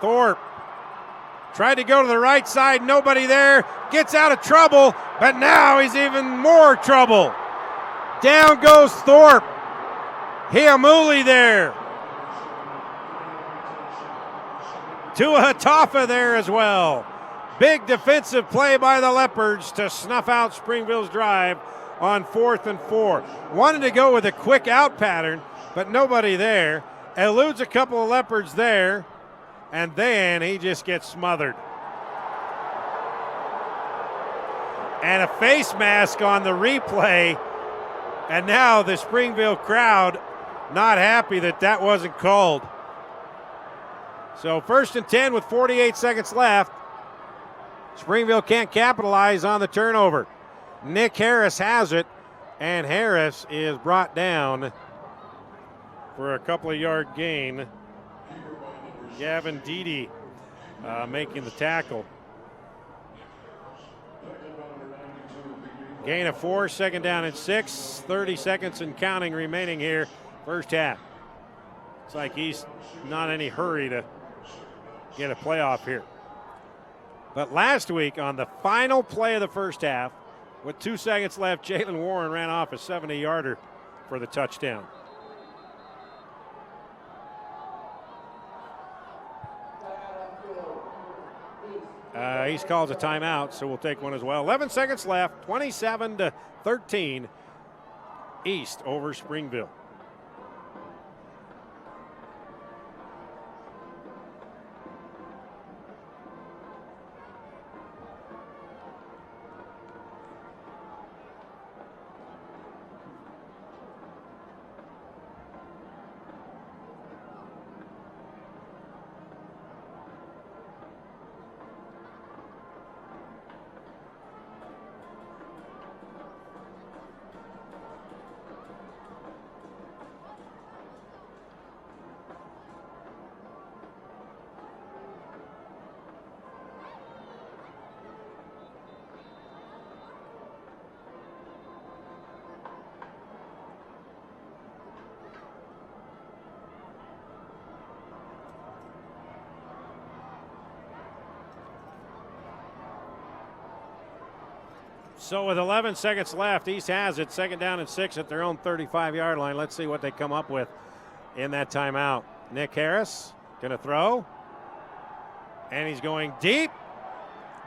Thorpe tried to go to the right side, nobody there, gets out of trouble, but now he's even more trouble. Down goes Thorpe. Hiamuli there. Tua Hatafa there as well. Big defensive play by the Leopards to snuff out Springville's drive on 4th and 4. Wanted to go with a quick out pattern, but nobody there. Eludes a couple of Leopards there. And then he just gets smothered. And a face mask on the replay. And now the Springville crowd not happy that that wasn't called. So 1st and 10 with 48 seconds left. Springville can't capitalize on the turnover. Nick Harris has it, and Harris is brought down for a couple of yard gain. Gavin Deedy making the tackle. Gain of 4, second down and 6. 30 seconds and counting remaining here, first half. It's like he's not in any hurry to get a playoff here. But last week on the final play of the first half, with 2 seconds left, Jalen Warren ran off a 70-yarder for the touchdown. He's called a timeout, so we'll take one as well. 11 seconds left, 27-13, East over Springville. So with 11 seconds left, East has it, second down and 6 at their own 35-yard line. Let's see what they come up with in that timeout. Nick Harris gonna throw, and he's going deep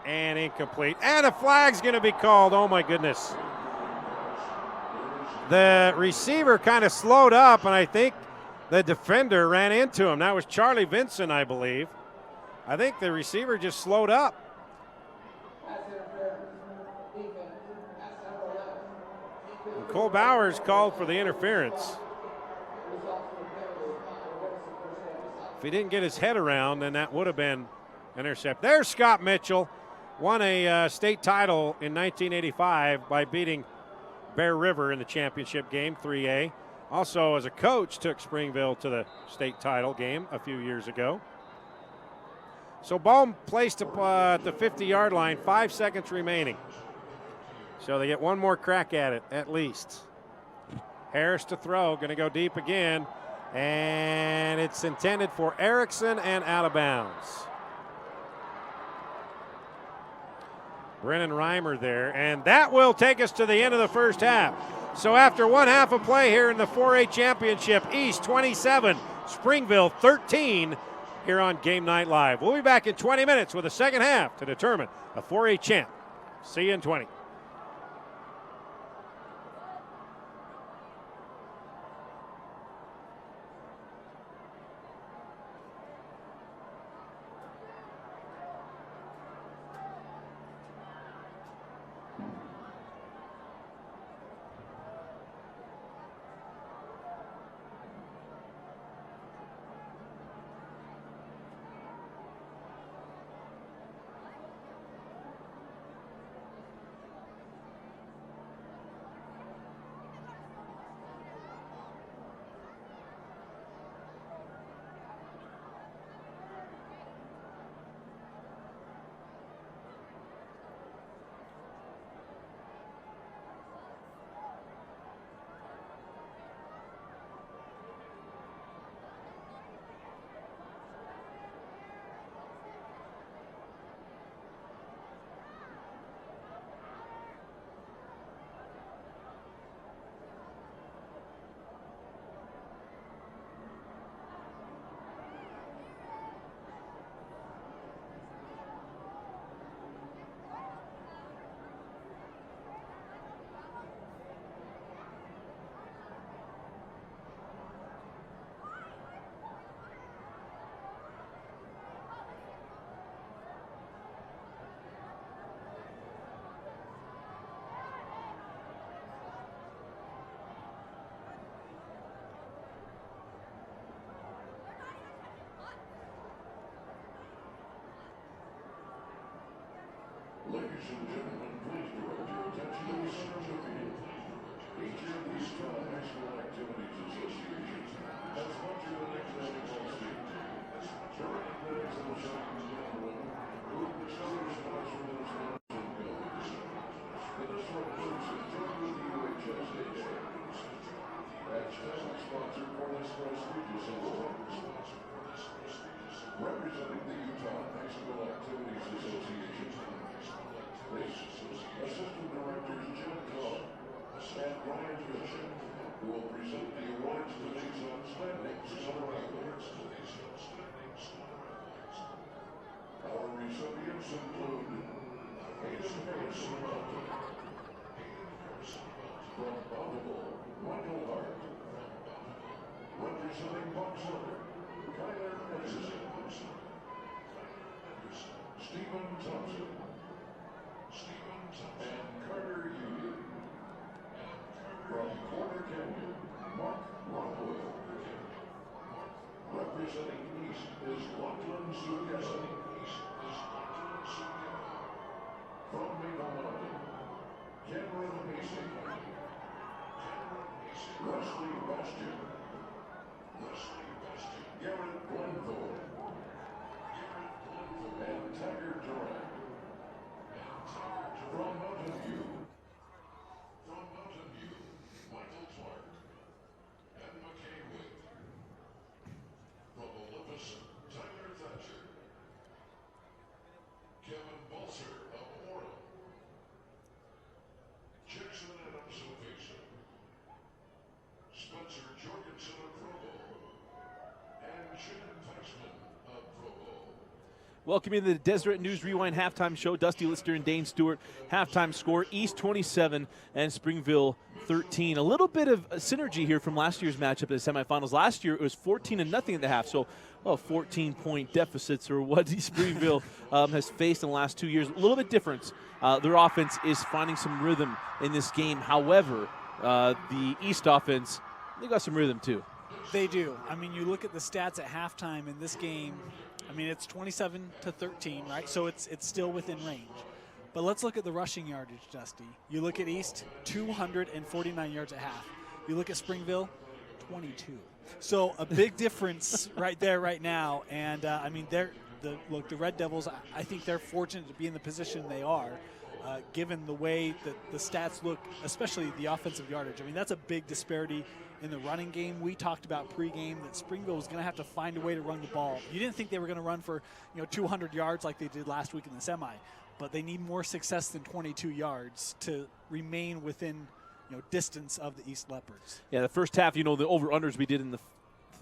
and incomplete. And a flag's gonna be called. Oh my goodness. The receiver kind of slowed up, and I think the defender ran into him. That was Charlie Vinson, I believe. I think the receiver just slowed up. Cole Bowers called for the interference. If he didn't get his head around, then that would have been intercept. There's Scott Mitchell, won a state title in 1985 by beating Bear River in the championship game, 3A. Also, as a coach, took Springville to the state title game a few years ago. So ball placed at the 50-yard line, 5 seconds remaining. So they get one more crack at it, at least. Harris to throw, going to go deep again, and it's intended for Erickson and out of bounds. Brennan Reimer there, and that will take us to the end of the first half. So after one half of play here in the 4A championship, East 27, Springville 13 here on Game Night Live. We'll be back in 20 minutes with the second half to determine a 4A champ. See you in 20. Ladies and gentlemen, please direct your attention to the certificate. Each of these National Activities Association has sponsored an exotic all-state team. To recognize those shining men and women who have distinguished themselves in those honors and competitions. And this revolution joined with the UHSAA as title sponsor for this prestigious award. Representing the Utah National Activities Association, this Assistant Directors Jim Cobb and Brian Bishop, who will present the awards to these outstanding summer athletes. Our recipients include Hayden Harrison Mountain, from Buffalo, Michael Hart, representing Buck Center, Kyler Edison, Stephen Thompson, and Carter Union. From Porter Canyon, Mark Rockwell. Representing East is Lachlan Suggestion. From Maple Mountain, Cameron Mason, Wesley Bastion, Garrett Glenthorpe, and Taggart Durant. From Mountain View, Michael Clark and McKay Witt. From Olympus, Tyler Thatcher, Kevin Balser of Orem, Jackson Adams of Vasa, Spencer Jorgensen of Provo, and Shannon Faxman of Provo. Welcome into the Deseret News Rewind halftime show. Dusty Lister and Dane Stewart. Halftime score, East 27 and Springville 13. A little bit of synergy here from last year's matchup in the semifinals. Last year it was 14-0 at the half, so 14-point deficits are what Springville has faced in the last 2 years. A little bit different. Their offense is finding some rhythm in this game. However, the East offense, they got some rhythm too. They do. I mean, you look at the stats at halftime in this game. I mean, it's 27-13, right? So it's still within range. But let's look at the rushing yardage, Dusty. You look at East, 249 yards at half. You look at Springville, 22. So a big difference right there, right now. And I mean, the Red Devils, I think they're fortunate to be in the position they are, given the way that the stats look, especially the offensive yardage. I mean, that's a big disparity in the running game. We talked about pregame that Springville was going to have to find a way to run the ball. You didn't think they were going to run for 200 yards like they did last week in the semi, but they need more success than 22 yards to remain within distance of the East Leopards. Yeah, the first half, the over-unders we did in the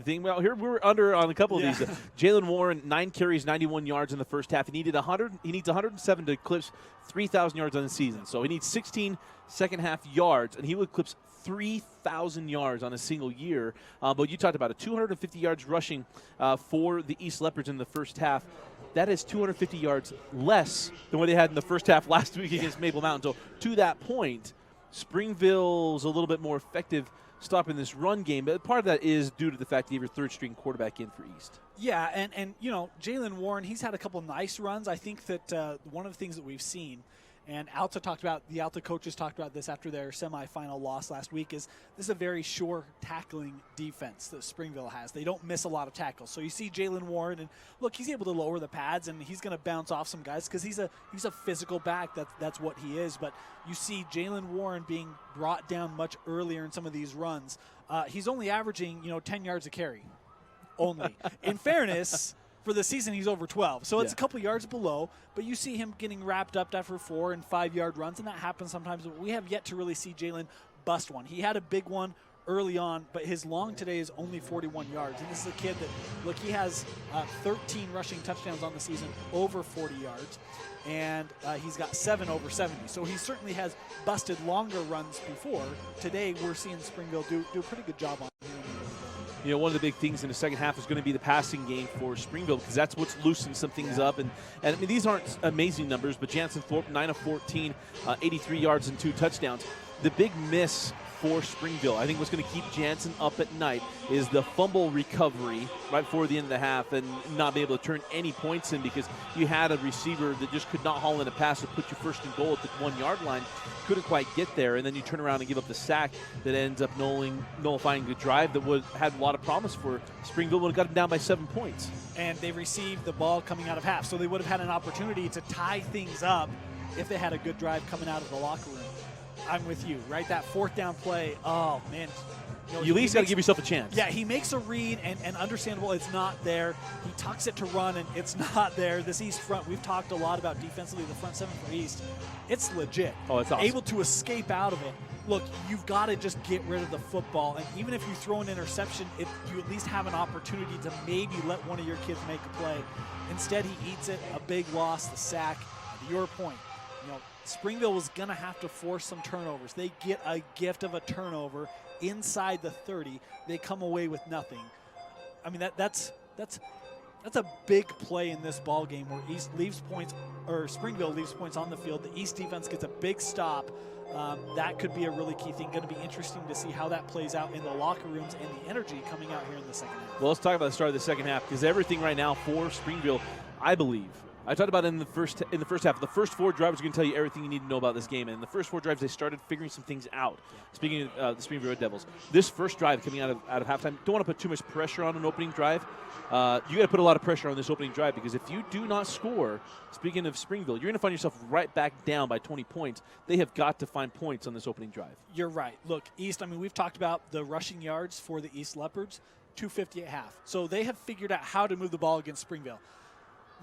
thing. Well, here we were under on a couple of these. Jalen Warren, 9 carries, 91 yards in the first half. He needs 107 to eclipse 3,000 yards on the season. So he needs 16 second half yards, and he would eclipse 3,000 yards on a single year. But you talked about it, 250 yards rushing for the East Leopards in the first half. That is 250 yards less than what they had in the first half last week against Maple Mountain. So to that point, Springville's a little bit more effective stopping this run game, but part of that is due to the fact that you have your third-string quarterback in for East. Yeah, and Jalen Warren, he's had a couple nice runs. I think that one of the things that we've seen, and the Alta coaches talked about this after their semifinal loss last week, is this is a very sure tackling defense that Springville has. They don't miss a lot of tackles. So you see Jalen Warren, and look, he's able to lower the pads, and he's going to bounce off some guys because he's a physical back. That's what he is. But you see Jalen Warren being brought down much earlier in some of these runs. He's only averaging 10 yards a carry, only. In fairness, for the season, he's over 12. So it's a couple yards below, but you see him getting wrapped up after 4 and 5 yard runs, and that happens sometimes. But we have yet to really see Jalen bust one. He had a big one early on, but his long today is only 41 yards. And this is a kid that, look, he has 13 rushing touchdowns on the season, over 40 yards, and he's got 7 over 70. So he certainly has busted longer runs before. Today, we're seeing Springville do a pretty good job on him. One of the big things in the second half is going to be the passing game for Springville because that's what's loosened some things up. And I mean, these aren't amazing numbers, but Jansen Thorpe, 9 of 14, 83 yards and 2 touchdowns. The big miss for Springville. I think what's going to keep Jansen up at night is the fumble recovery right before the end of the half and not be able to turn any points in, because you had a receiver that just could not haul in a pass to put you first and goal at the 1 yard line. Couldn't quite get there, and then you turn around and give up the sack that ends up nullifying the drive that had a lot of promise for Springville when it got them down by 7 points. And they received the ball coming out of half, so they would have had an opportunity to tie things up if they had a good drive coming out of the locker room. I'm with you, right? That 4th down play, oh, man. You at least got to give yourself a chance. Yeah, he makes a read, and understandable, it's not there. He tucks it to run, and it's not there. This East front, we've talked a lot about defensively, the front 7 for East. It's legit. Oh, it's awesome. Able to escape out of it. Look, you've got to just get rid of the football, and even if you throw an interception, if you at least have an opportunity to maybe let one of your kids make a play. Instead, he eats it, a big loss, the sack. And to your point, Springville was going to have to force some turnovers. They get a gift of a turnover inside the 30. They come away with nothing. I mean, that's a big play in this ball game where East leaves points, or Springville leaves points on the field. The East defense gets a big stop. That could be a really key thing. Going to be interesting to see how that plays out in the locker rooms and the energy coming out here in the second half. Well, let's talk about the start of the second half, because everything right now for Springville, I believe, I talked about it in the first half. The first 4 drives are going to tell you everything you need to know about this game. And in the first 4 drives, they started figuring some things out. Speaking of the Springville Red Devils, this first drive coming out of halftime, don't want to put too much pressure on an opening drive. You got to put a lot of pressure on this opening drive, because if you do not score, speaking of Springville, you're going to find yourself right back down by 20 points. They have got to find points on this opening drive. You're right. Look, East, I mean, we've talked about the rushing yards for the East Leopards, 250 at half. So they have figured out how to move the ball against Springville.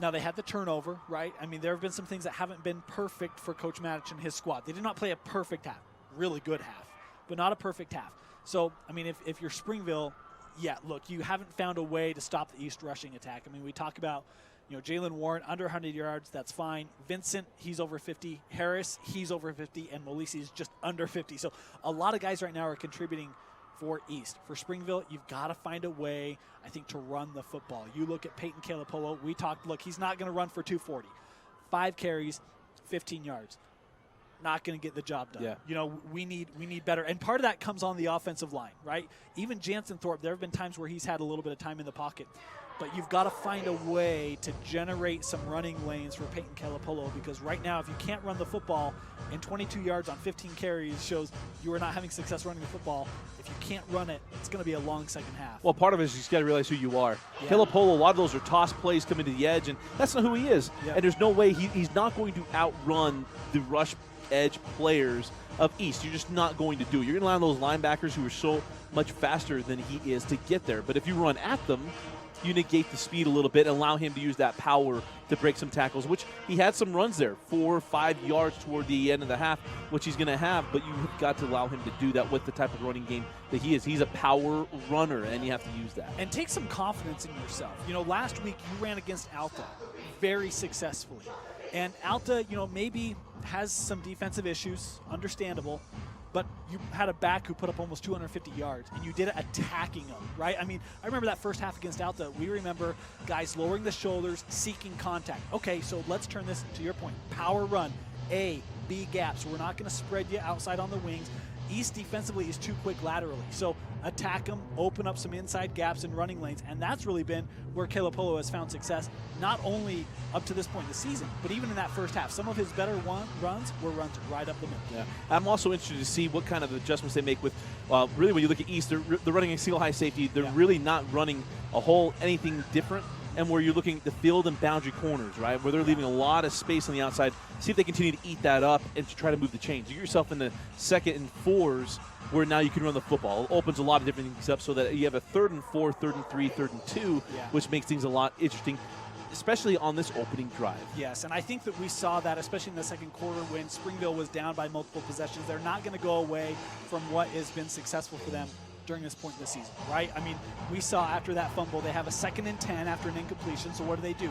Now, they had the turnover, right? I mean, there have been some things that haven't been perfect for Coach Matich and his squad. They did not play a perfect half, really good half, but not a perfect half. So, I mean, if you're Springville, yeah, look, you haven't found a way to stop the East rushing attack. I mean, we talk about, Jalen Warren, under 100 yards, that's fine. Vincent, he's over 50. Harris, he's over 50. And Molisi is just under 50. So, a lot of guys right now are contributing for East. For Springville, you've got to find a way, I think, to run the football. You look at Peyton Calipolo. We talked, look, he's not going to run for 240. 5 carries, 15 yards. Not going to get the job done. Yeah. We need better. And part of that comes on the offensive line, right? Even Jansen Thorpe, there have been times where he's had a little bit of time in the pocket. But you've got to find a way to generate some running lanes for Peyton Calipolo, because right now, if you can't run the football, and 22 yards on 15 carries shows you are not having success running the football. If you can't run it, it's going to be a long second half. Well, part of it is you just got to realize who you are. Yeah. Calipolo, a lot of those are toss plays coming to the edge, and that's not who he is. Yeah. And there's no way he's not going to outrun the rush edge players of East. You're just not going to do it. You're going to allow those linebackers who are so much faster than he is to get there. But if you run at them, you negate the speed a little bit and allow him to use that power to break some tackles, which he had some runs there, 4 or 5 yards toward the end of the half, which he's going to have, but you've got to allow him to do that with the type of running game that he is. He's a power runner, and you have to use that. And take some confidence in yourself. Last week you ran against Alta very successfully. And Alta, maybe has some defensive issues, understandable, but you had a back who put up almost 250 yards, and you did it attacking them, right? I mean, I remember that first half against Alta. We remember guys lowering the shoulders, seeking contact. Okay, so let's turn this, to your point, power run, A, B gaps. We're not going to spread you outside on the wings. East defensively is too quick laterally. So attack them, open up some inside gaps and running lanes, and that's really been where Calipolo has found success, not only up to this point in the season, but even in that first half. Some of his better runs were runs right up the middle. Yeah. I'm also interested to see what kind of adjustments they make with, really when you look at East, they're running a single high safety. They're really not running anything different. And where you're looking at the field and boundary corners, right, where they're leaving a lot of space on the outside. See if they continue to eat that up and to try to move the chains. You get yourself in the 2nd and 4s where now you can run the football. It opens a lot of different things up so that you have a 3rd and 4, 3rd and 3, 3rd and 2, which makes things a lot interesting, especially on this opening drive. Yes, and I think that we saw that, especially in the second quarter when Springville was down by multiple possessions. They're not going to go away from what has been successful for them during this point in the season, right? I mean, we saw after that fumble, they have a 2nd and 10 after an incompletion. So what do?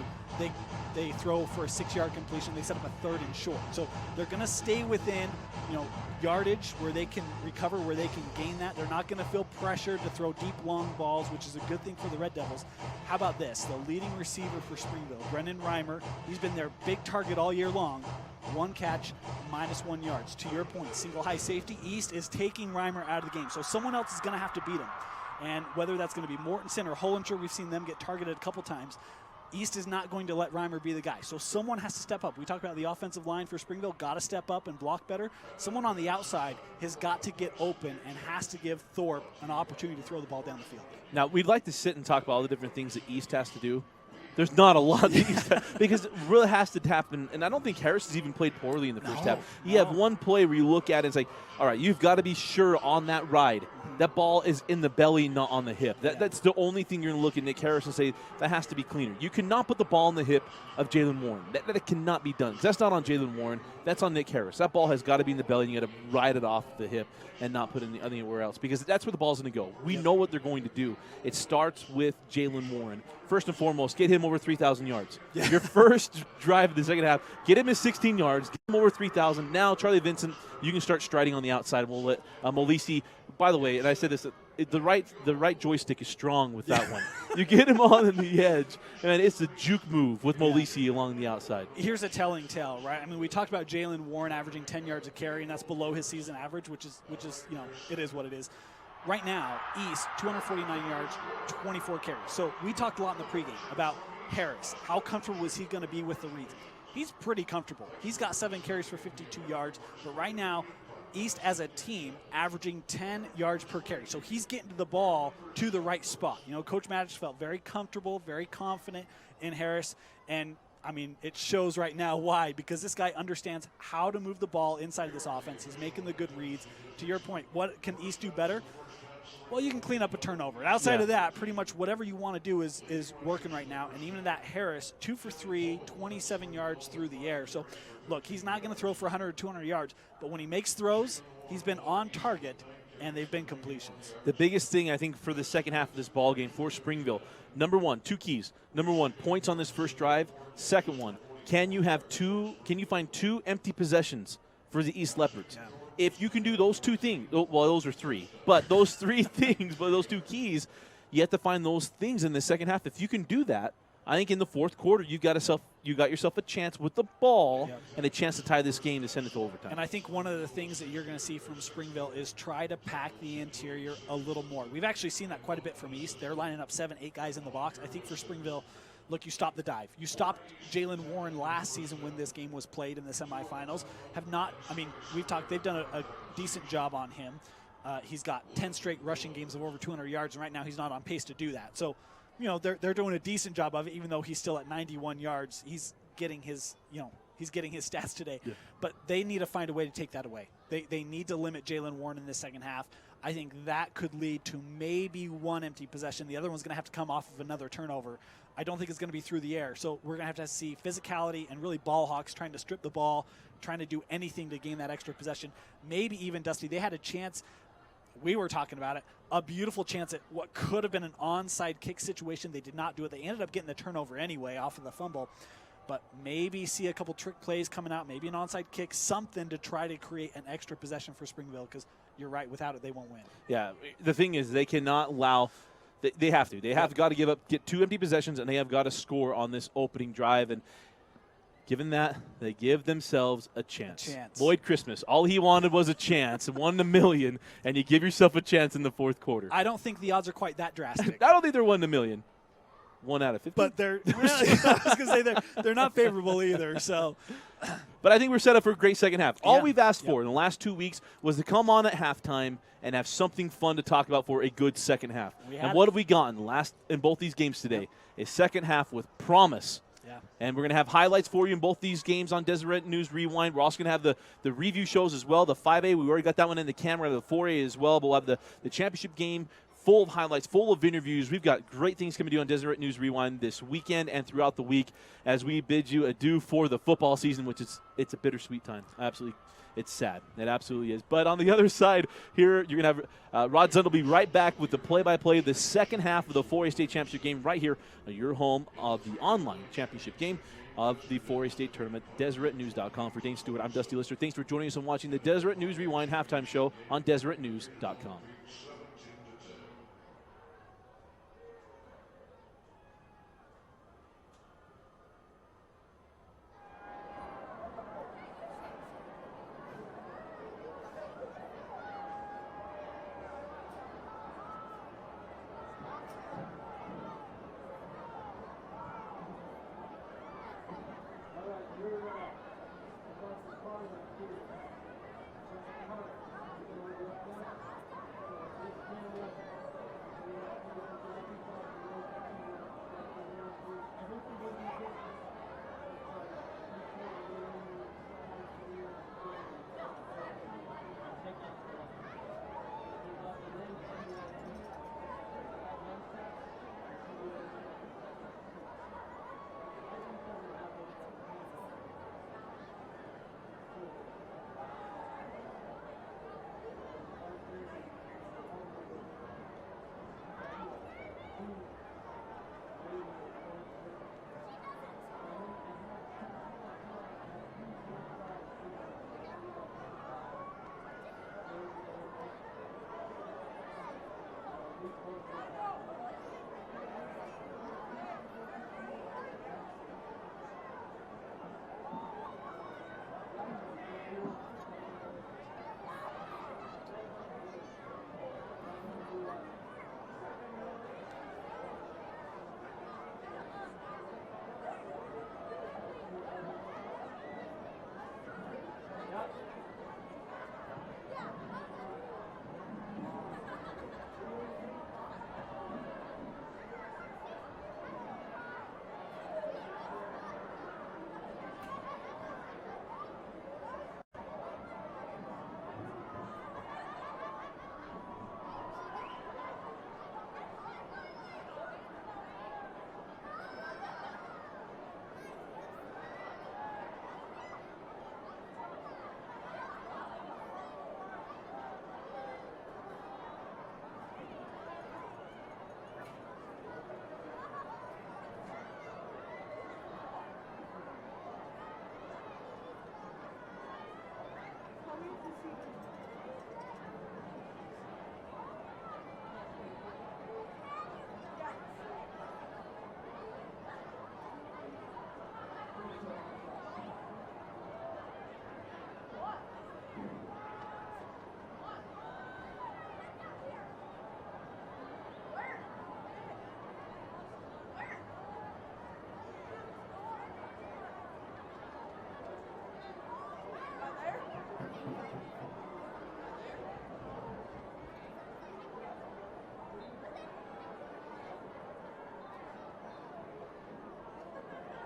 They throw for a 6-yard completion. They set up a 3rd and short. So they're going to stay within, yardage where they can recover, where they can gain that. They're not going to feel pressured to throw deep, long balls, which is a good thing for the Red Devils. How about this? The leading receiver for Springville, Brendan Reimer, he's been their big target all year long. 1 catch, -1 yards. To your point, single high safety. East is taking Reimer out of the game, so someone else is going to have to beat him. And whether that's going to be Mortensen or Hollinger, we've seen them get targeted a couple times. East is not going to let Reimer be the guy. So someone has to step up. We talked about the offensive line for Springville, got to step up and block better. Someone on the outside has got to get open and has to give Thorpe an opportunity to throw the ball down the field. Now, we'd like to sit and talk about all the different things that East has to do. There's not a lot because it really has to happen. And I don't think Harris has even played poorly in the first half. You have one play where you look at it and it's like, all right, you've got to be sure on that ride. That ball is in the belly, not on the hip. That's the only thing you're going to look at Nick Harris and say, that has to be cleaner. You cannot put the ball in the hip of Jalen Warren. That cannot be done. That's not on Jalen Warren. That's on Nick Harris. That ball has got to be in the belly, and you got to ride it off the hip and not put it anywhere else because that's where the ball's going to go. We know what they're going to do. It starts with Jalen Warren. First and foremost, get him over 3,000 yards. Your first drive of the second half, get him his 16 yards, get him over 3,000. Now, Charlie Vincent, you can start striding on the outside. We'll let Molisi, by the way, and I said this, the right joystick is strong with that one. You get him on the edge, and it's a juke move with Molisi along the outside. Here's a telling tale, right? I mean, we talked about Jalen Warren averaging 10 yards a carry, and that's below his season average, which is it is what it is. Right now, East, 249 yards, 24 carries. So we talked a lot in the pregame about Harris. How comfortable is he going to be with the reads? He's pretty comfortable. He's got 7 carries for 52 yards, but right now, East as a team averaging 10 yards per carry. So he's getting the ball to the right spot. Coach Maddox felt very comfortable, very confident in Harris, and I mean, it shows right now why, because this guy understands how to move the ball inside of this offense. He's making the good reads. To your point, what can East do better? Well, you can clean up a turnover. Outside of that, pretty much whatever you want to do is working right now. And even that Harris, 2 for 3, 27 yards through the air. So, look, he's not going to throw for 100 or 200 yards, but when he makes throws, he's been on target, and they've been completions. The biggest thing, I think, for the second half of this ball game for Springville, number one, 2 keys. Number one, points on this first drive. Second one, can you find 2 empty possessions for the East Leopards? Yeah. If you can do those 2 things, well, those are 3, but those 3 things, but those 2 keys, you have to find those things in the second half. If you can do that, I think in the fourth quarter you got yourself a chance with the ball and a chance to tie this game to send it to overtime. And I think one of the things that you're going to see from Springville is try to pack the interior a little more. We've actually seen that quite a bit from East. They're lining up 7, 8 guys in the box. I think for Springville, look, you stopped the dive. You stopped Jalen Warren last season when this game was played in the semifinals. We've talked, they've done a decent job on him. He's got 10 straight rushing games of over 200 yards, and right now he's not on pace to do that. So, they're doing a decent job of it, even though he's still at 91 yards. He's getting his stats today. Yeah. But they need to find a way to take that away. They need to limit Jalen Warren in the second half. I think that could lead to maybe 1 empty possession. The other one's going to have to come off of another turnover. I don't think it's going to be through the air. So we're going to have to see physicality and really ball hawks trying to strip the ball, trying to do anything to gain that extra possession. Maybe even, Dusty, they had a chance. We were talking about it. A beautiful chance at what could have been an onside kick situation. They did not do it. They ended up getting the turnover anyway off of the fumble. But maybe see a couple trick plays coming out, maybe an onside kick, something to try to create an extra possession for Springville, because you're right, without it, they won't win. Yeah, the thing is they cannot allow – they have to. They have got to get 2 empty possessions, and they have got to score on this opening drive. And given that, they give themselves a chance. Lloyd Christmas, all he wanted was a chance, 1 in a million, and you give yourself a chance in the fourth quarter. I don't think the odds are quite that drastic. I don't think they're 1 in a million. 1 out of 50. But I was going to say they're not favorable either. So, but I think we're set up for a great second half. All we've asked for in the last 2 weeks was to come on at halftime and have something fun to talk about for a good second half. And what have we gotten in both these games today? A second half with promise. Yeah. And we're going to have highlights for you in both these games on Deseret News Rewind. We're also going to have the review shows as well. The 5A, we already got that one in the camera. The 4A as well. But we'll have the championship game full of highlights, full of interviews. We've got great things coming to you on Deseret News Rewind this weekend and throughout the week as we bid you adieu for the football season, which it's a bittersweet time. Absolutely. It's sad. It absolutely is. But on the other side here, you're going to have Rod Zund will be right back with the play-by-play of the second half of the 4A State Championship game right here on your home of the online championship game of the 4A State Tournament, DeseretNews.com. For Dane Stewart, I'm Dusty Lister. Thanks for joining us and watching the Deseret News Rewind halftime show on DeseretNews.com.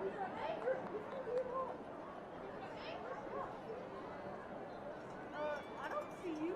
I don't see you.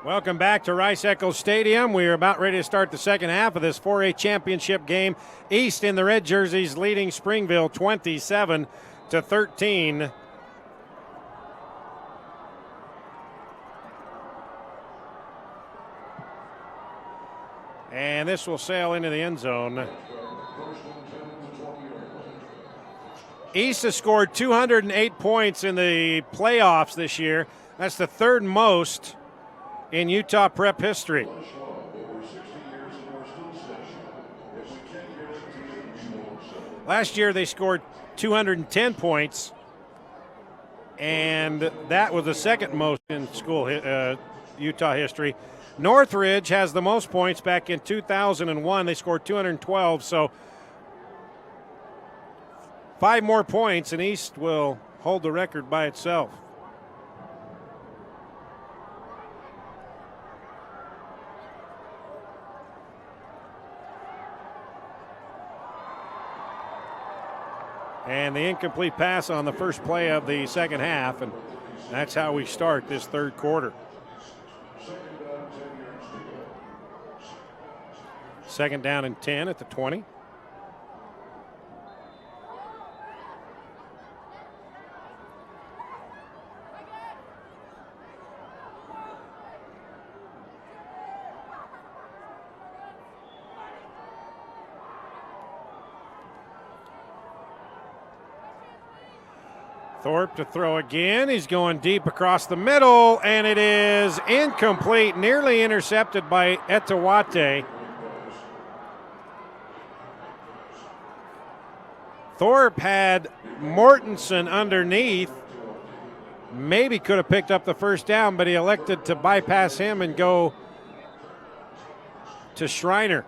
Welcome back to Rice-Eccles Stadium. We are about ready to start the second half of this 4A championship game. East in the red jerseys leading Springville 27-13. And this will sail into the end zone. East has scored 208 points in the playoffs this year. That's the third most in Utah Prep history. Last year they scored 210 points, and that was the second most in school Utah history. Northridge has the most points back in 2001. They scored 212, so 5 more points and East will hold the record by itself. And the incomplete pass on the first play of the second half, and that's how we start this third quarter. Second down and 10 at the 20. Thorpe to throw again. He's going deep across the middle, and it is incomplete, nearly intercepted by Etawate. Thorpe had Mortensen underneath. Maybe could have picked up the first down, but he elected to bypass him and go to Schreiner.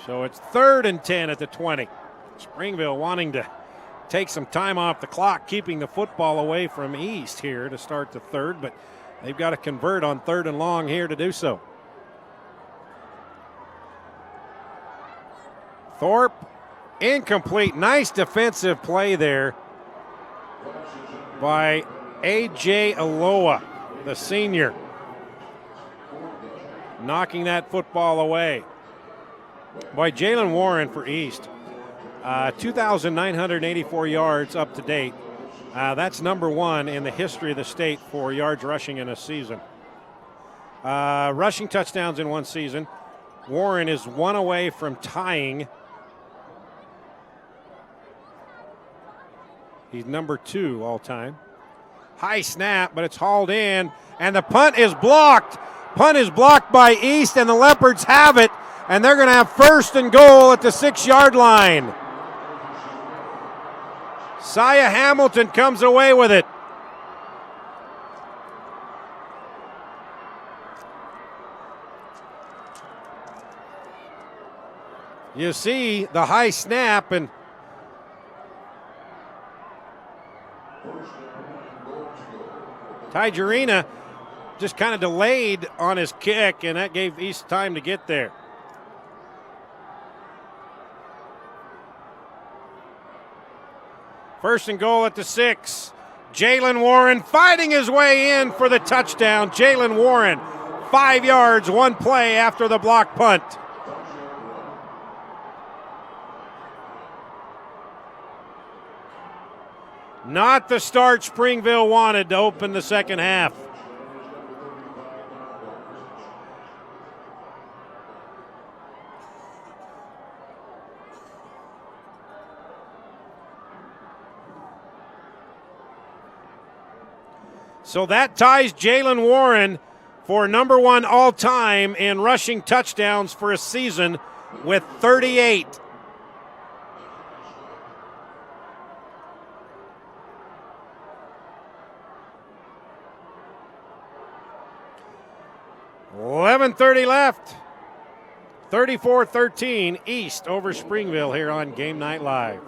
So it's 3rd and 10 at the 20. Springville wanting to take some time off the clock, keeping the football away from East here to start the third, but they've got to convert on 3rd and long here to do so. Thorpe, incomplete. Nice defensive play there by A.J. Aloa, the senior, knocking that football away. Boy, Jalen Warren for East, 2,984 yards up to date. That's number 1 in the history of the state for yards rushing in a season. Rushing touchdowns in one season. Warren is 1 away from tying. He's number 2 all time. High snap, but it's hauled in, and the punt is blocked. Punt is blocked by East, and the Leopards have it. And they're going to have 1st and goal at the 6-yard line. Saya Hamilton comes away with it. You see the high snap, and Tigerina just kind of delayed on his kick, and that gave East time to get there. 1st and goal at the 6. Jalen Warren fighting his way in for the touchdown. Jalen Warren, 5 yards, 1 play after the block punt. Not the start Springville wanted to open the second half. So that ties Jalen Warren for number 1 all-time in rushing touchdowns for a season with 38. .11:30 left. 34-13 East over Springville here on Game Night Live.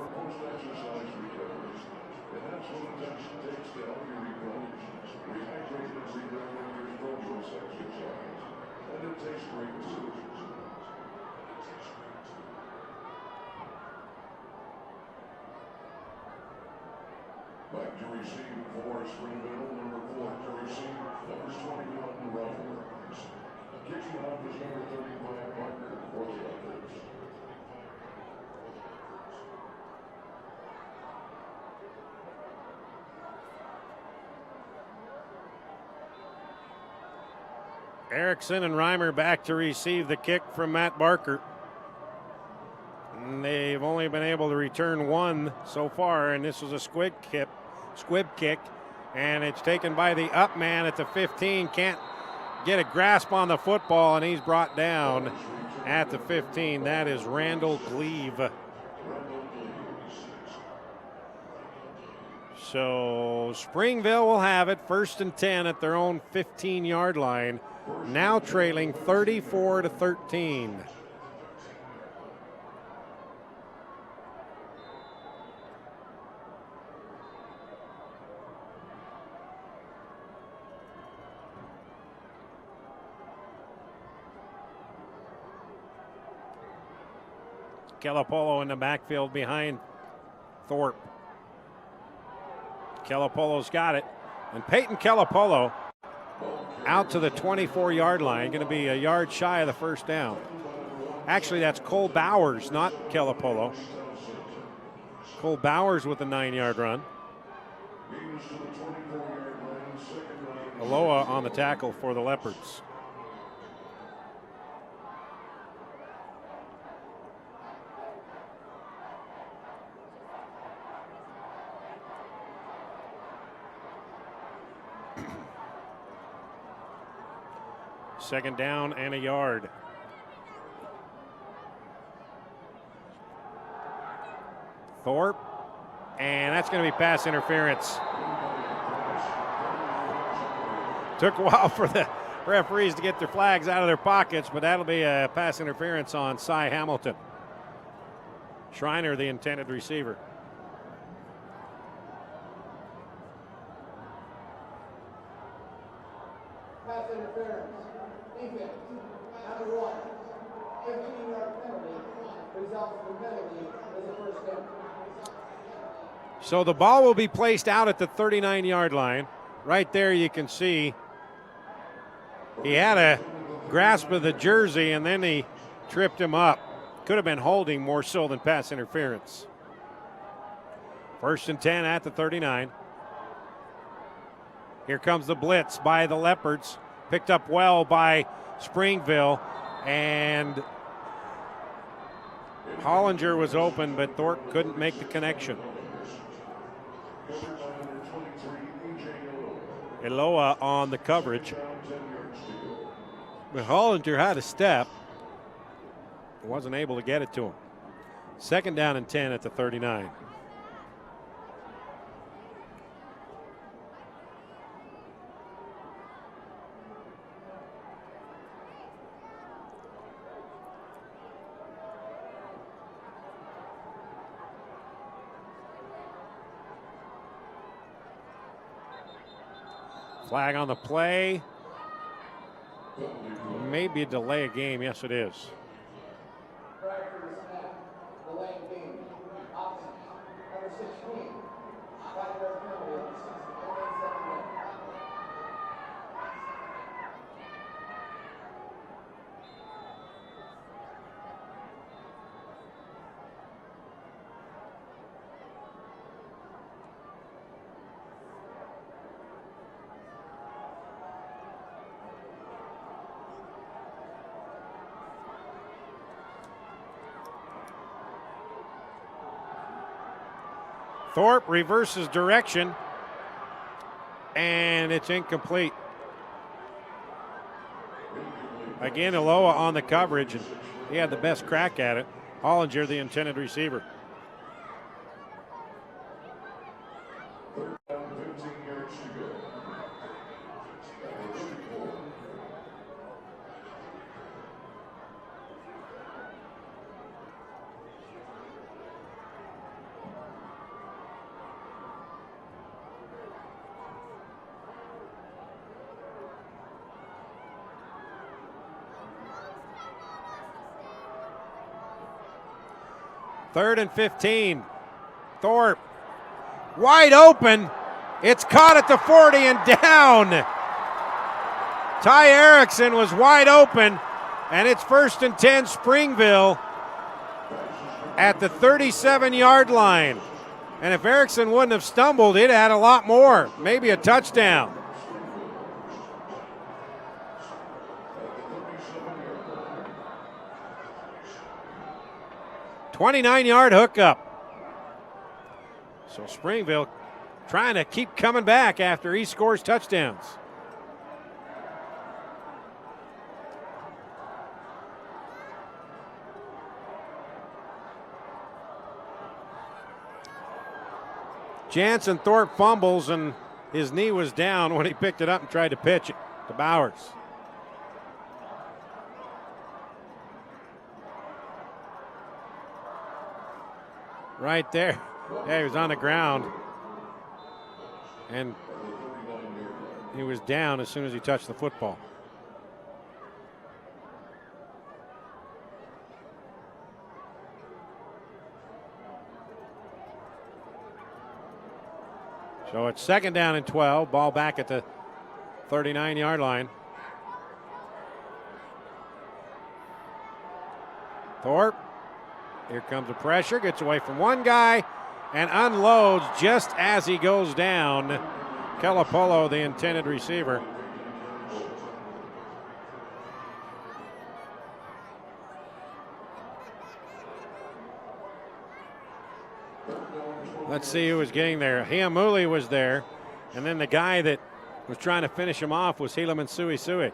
Back to receive for Springville, number 4 to receive, number 21, Leopards. Kicking off is number 35, Parker for the Leopards. Erickson and Reimer back to receive the kick from Matt Barker. And they've only been able to return one so far, and this was a squib kick, and it's taken by the up man at the 15. Can't get a grasp on the football, and he's brought down at the 15. That is Randall Gleave. So Springville will have it, 1st and 10 at their own 15-yard line, now trailing 34-13. Calipolo in the backfield behind Thorpe. Calipolo's got it. And Peyton Calipolo out to the 24-yard line, going to be a yard shy of the first down. Actually, that's Cole Bowers, not Calipolo. Cole Bowers with a 9-yard run. Aloha on the tackle for the Leopards. Second down and a yard. Thorpe, and that's going to be pass interference. Took a while for the referees to get their flags out of their pockets, but that'll be a pass interference on Cy Hamilton. Schreiner, the intended receiver. Pass interference. Defense. Number 1. 15-yard penalty. Results in the penalty is a first down. So the ball will be placed out at the 39-yard line. Right there you can see he had a grasp of the jersey and then he tripped him up. Could have been holding more so than pass interference. 1st and 10 at the 39. Here comes the blitz by the Leopards. Picked up well by Springville, and Hollinger was open, but Thorpe couldn't make the connection. Eloa on the coverage. But Hollinger had a step. Wasn't able to get it to him. 2nd down and 10 at the 39. Flag on the play. Maybe a delay of game. Yes, it is. Prior to the snap, delay game. Option. Number 16. 5-yard penalty on the 6th. Thorpe reverses direction, and it's incomplete. Again, Eloa on the coverage, and he had the best crack at it. Hollinger, the intended receiver. Third and 15. Thorpe wide open. It's caught at the 40 and down. Ty Erickson was wide open, and it's 1st and 10 Springville at the 37-yard line. And if Erickson wouldn't have stumbled, it had a lot more, maybe a touchdown. "29-yard hookup." So Springville trying to keep coming back after he scores touchdowns. Jansen Thorpe fumbles, and his knee was down when he picked it up and tried to pitch it to Bowers. Right there. Yeah, he was on the ground. And he was down as soon as he touched the football. So it's 2nd down and 12. Ball back at the 39-yard line. Thorpe. Here comes the pressure. Gets away from one guy and unloads just as he goes down. Calapolo, the intended receiver. Let's see who was getting there. Hiamuli was there, and then the guy that was trying to finish him off was Helaman Sui.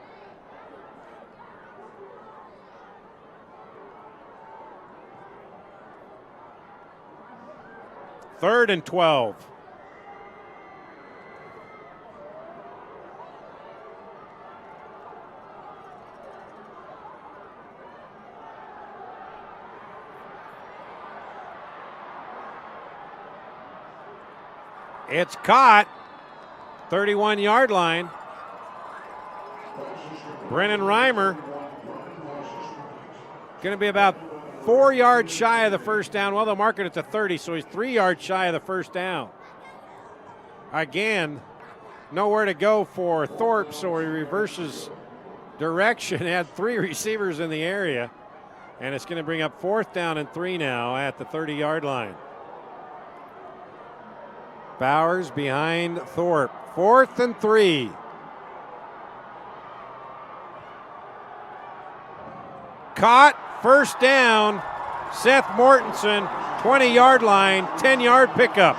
3rd and 12. It's caught. 31-yard line. Brennan Reimer going to be about 4 yards shy of the first down. Well, they'll mark it at the 30, so he's 3 yards shy of the first down. Again, nowhere to go for Thorpe, so he reverses direction. Had 3 receivers in the area, and it's going to bring up 4th down and 3 now at the 30-yard line. Bowers behind Thorpe. 4th and 3. Caught. 1st down. Seth Mortensen, 20-yard line, 10-yard pickup.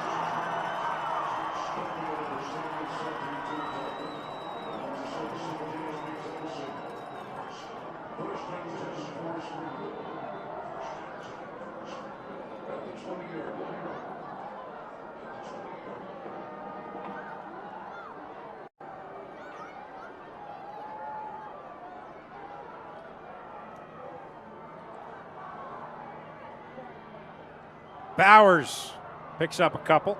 Bowers picks up a couple.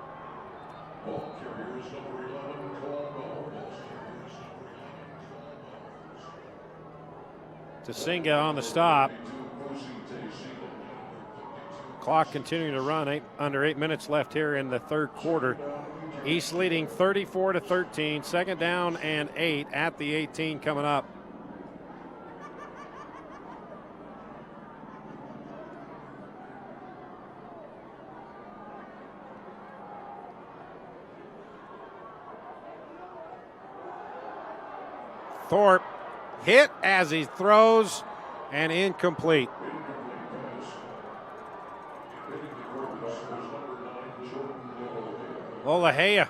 Tasinga on the stop. Clock continuing to run. Under 8 minutes left here in the 3rd quarter. East leading 34-13. 2nd down and 8 at the 18 coming up. Thorpe hit as he throws and incomplete. Olahea,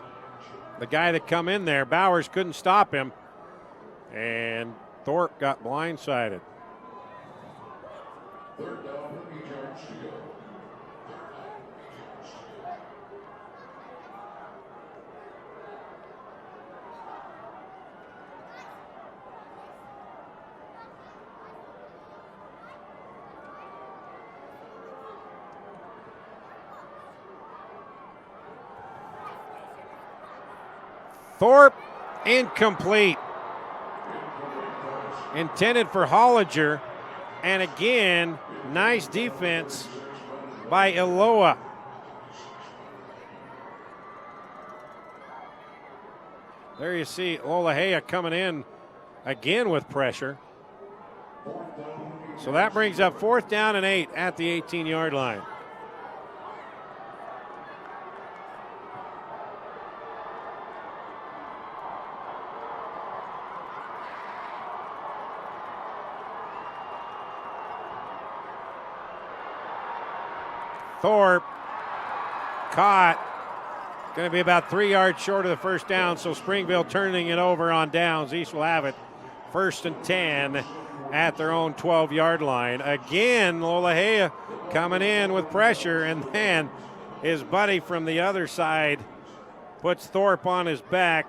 the guy that come in there, Bowers couldn't stop him, and Thorpe got blindsided. 3rd down, 8 yards to go. Thorpe incomplete. Intended for Hollinger. And again, nice defense by Iloa. There you see Lolohea coming in again with pressure. So that brings up 4th down and 8 at the 18-yard line. Thorpe caught. Going to be about 3 yards short of the first down, so Springville turning it over on downs. East will have it 1st and 10 at their own 12-yard line. Again, Lolohea coming in with pressure, and then his buddy from the other side puts Thorpe on his back.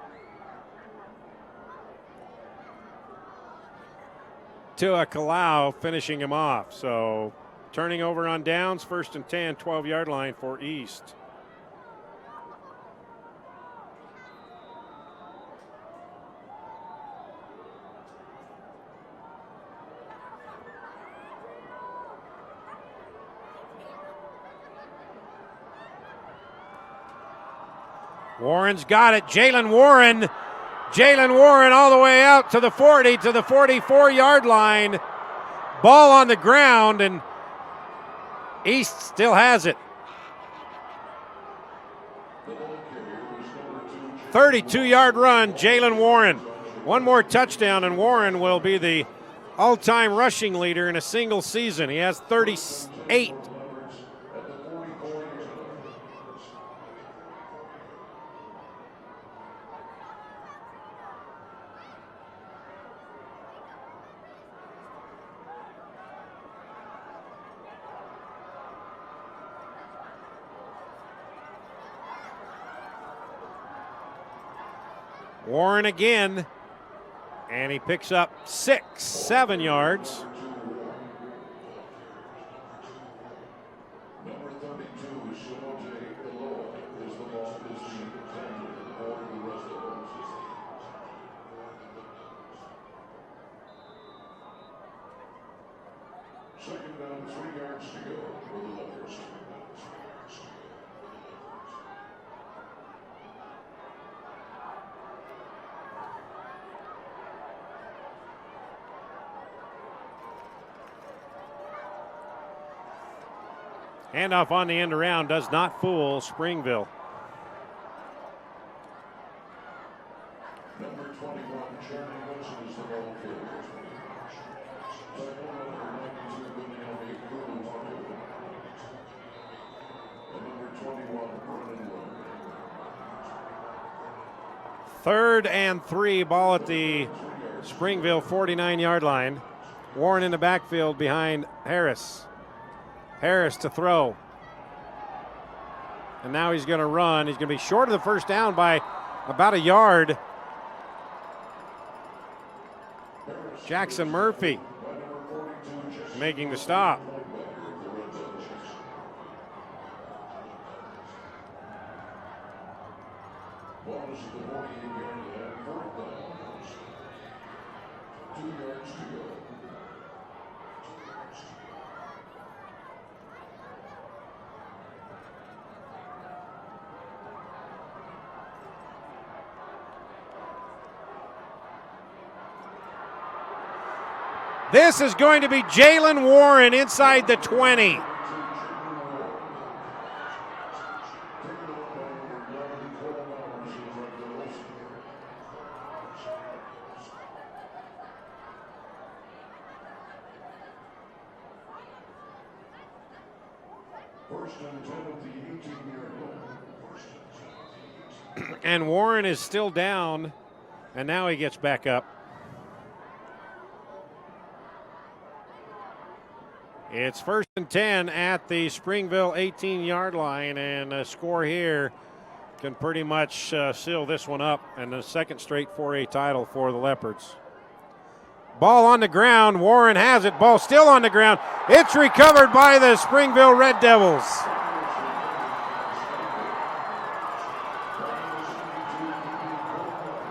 Tua Kalau finishing him off. So turning over on downs, 1st and 10, 12-yard line for East. Warren's got it. Jalen Warren all the way out to the 40, to the 44-yard line. Ball on the ground, and East still has it. 32-yard run, Jalen Warren. One more touchdown, and Warren will be the all-time rushing leader in a single season. He has 38. Warren again, and he picks up 7 yards. Number 32 is Eloy, is the ball is the 10 for the rest of them. Second down, 3 yards to go for the Leopards. Handoff on the end around does not fool Springville. Number 21, Charlie Wilson is the ball carrier. Second number 92, Benjamin Kulu. And number 21, Brennan Looming. 3rd and 3, ball at the Springville 49-yard line. Warren in the backfield behind Harris. Harris to throw. And now he's going to run. He's going to be short of the first down by about a yard. Jackson Murphy making the stop. Ball is at the 48-yard line, 4th down. 2 yards to go. This is going to be Jalen Warren inside the 20. And Warren is still down, and now he gets back up. It's 1st and 10 at the Springville 18-yard line, and a score here can pretty much seal this one up, and the 2nd straight 4A title for the Leopards. Ball on the ground. Warren has it. Ball still on the ground. It's recovered by the Springville Red Devils.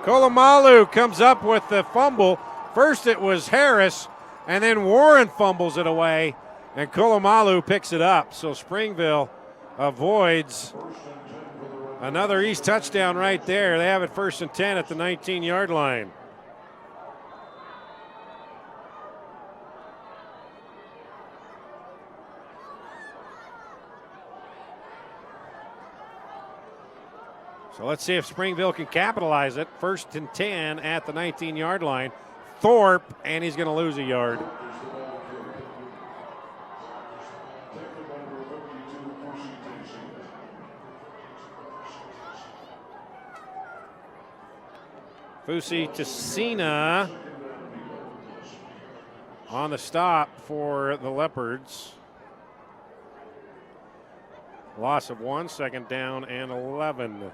Kolomalu comes up with the fumble. First it was Harris, and then Warren fumbles it away, and Kolomalu picks it up. So Springville avoids Another East touchdown right there. They have it 1st and 10 at the 19-yard line. So let's see if Springville can capitalize it. 1st and 10 at the 19-yard line. Thorpe, and he's going to lose a yard. Fusi Tessina on the stop for the Leopards. Loss of 1, 2nd down and 11.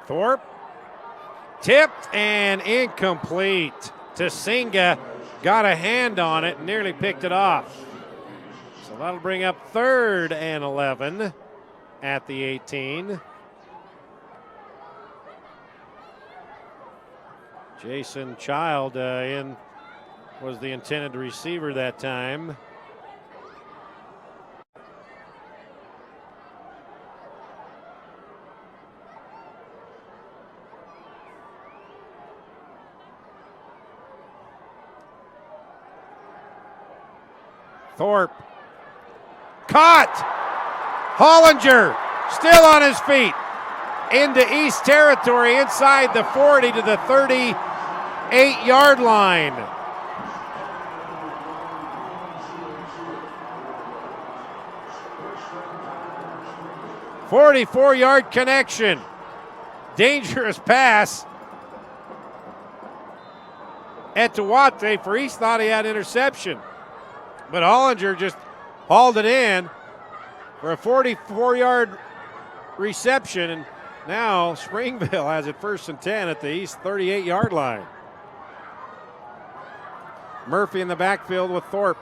Thorpe tipped and incomplete. Tasinga got a hand on it and nearly picked it off. So that'll bring up 3rd and 11 at the 18. Jason Child was the intended receiver that time. Thorpe caught. Hollinger still on his feet into East territory inside the 40 to the 38-yard line. "44-yard connection. Dangerous pass. Etewate for East thought he had interception. But Hollinger just hauled it in for a 44-yard reception, and now Springville has it 1st and 10 at the East 38-yard line. Murphy in the backfield with Thorpe.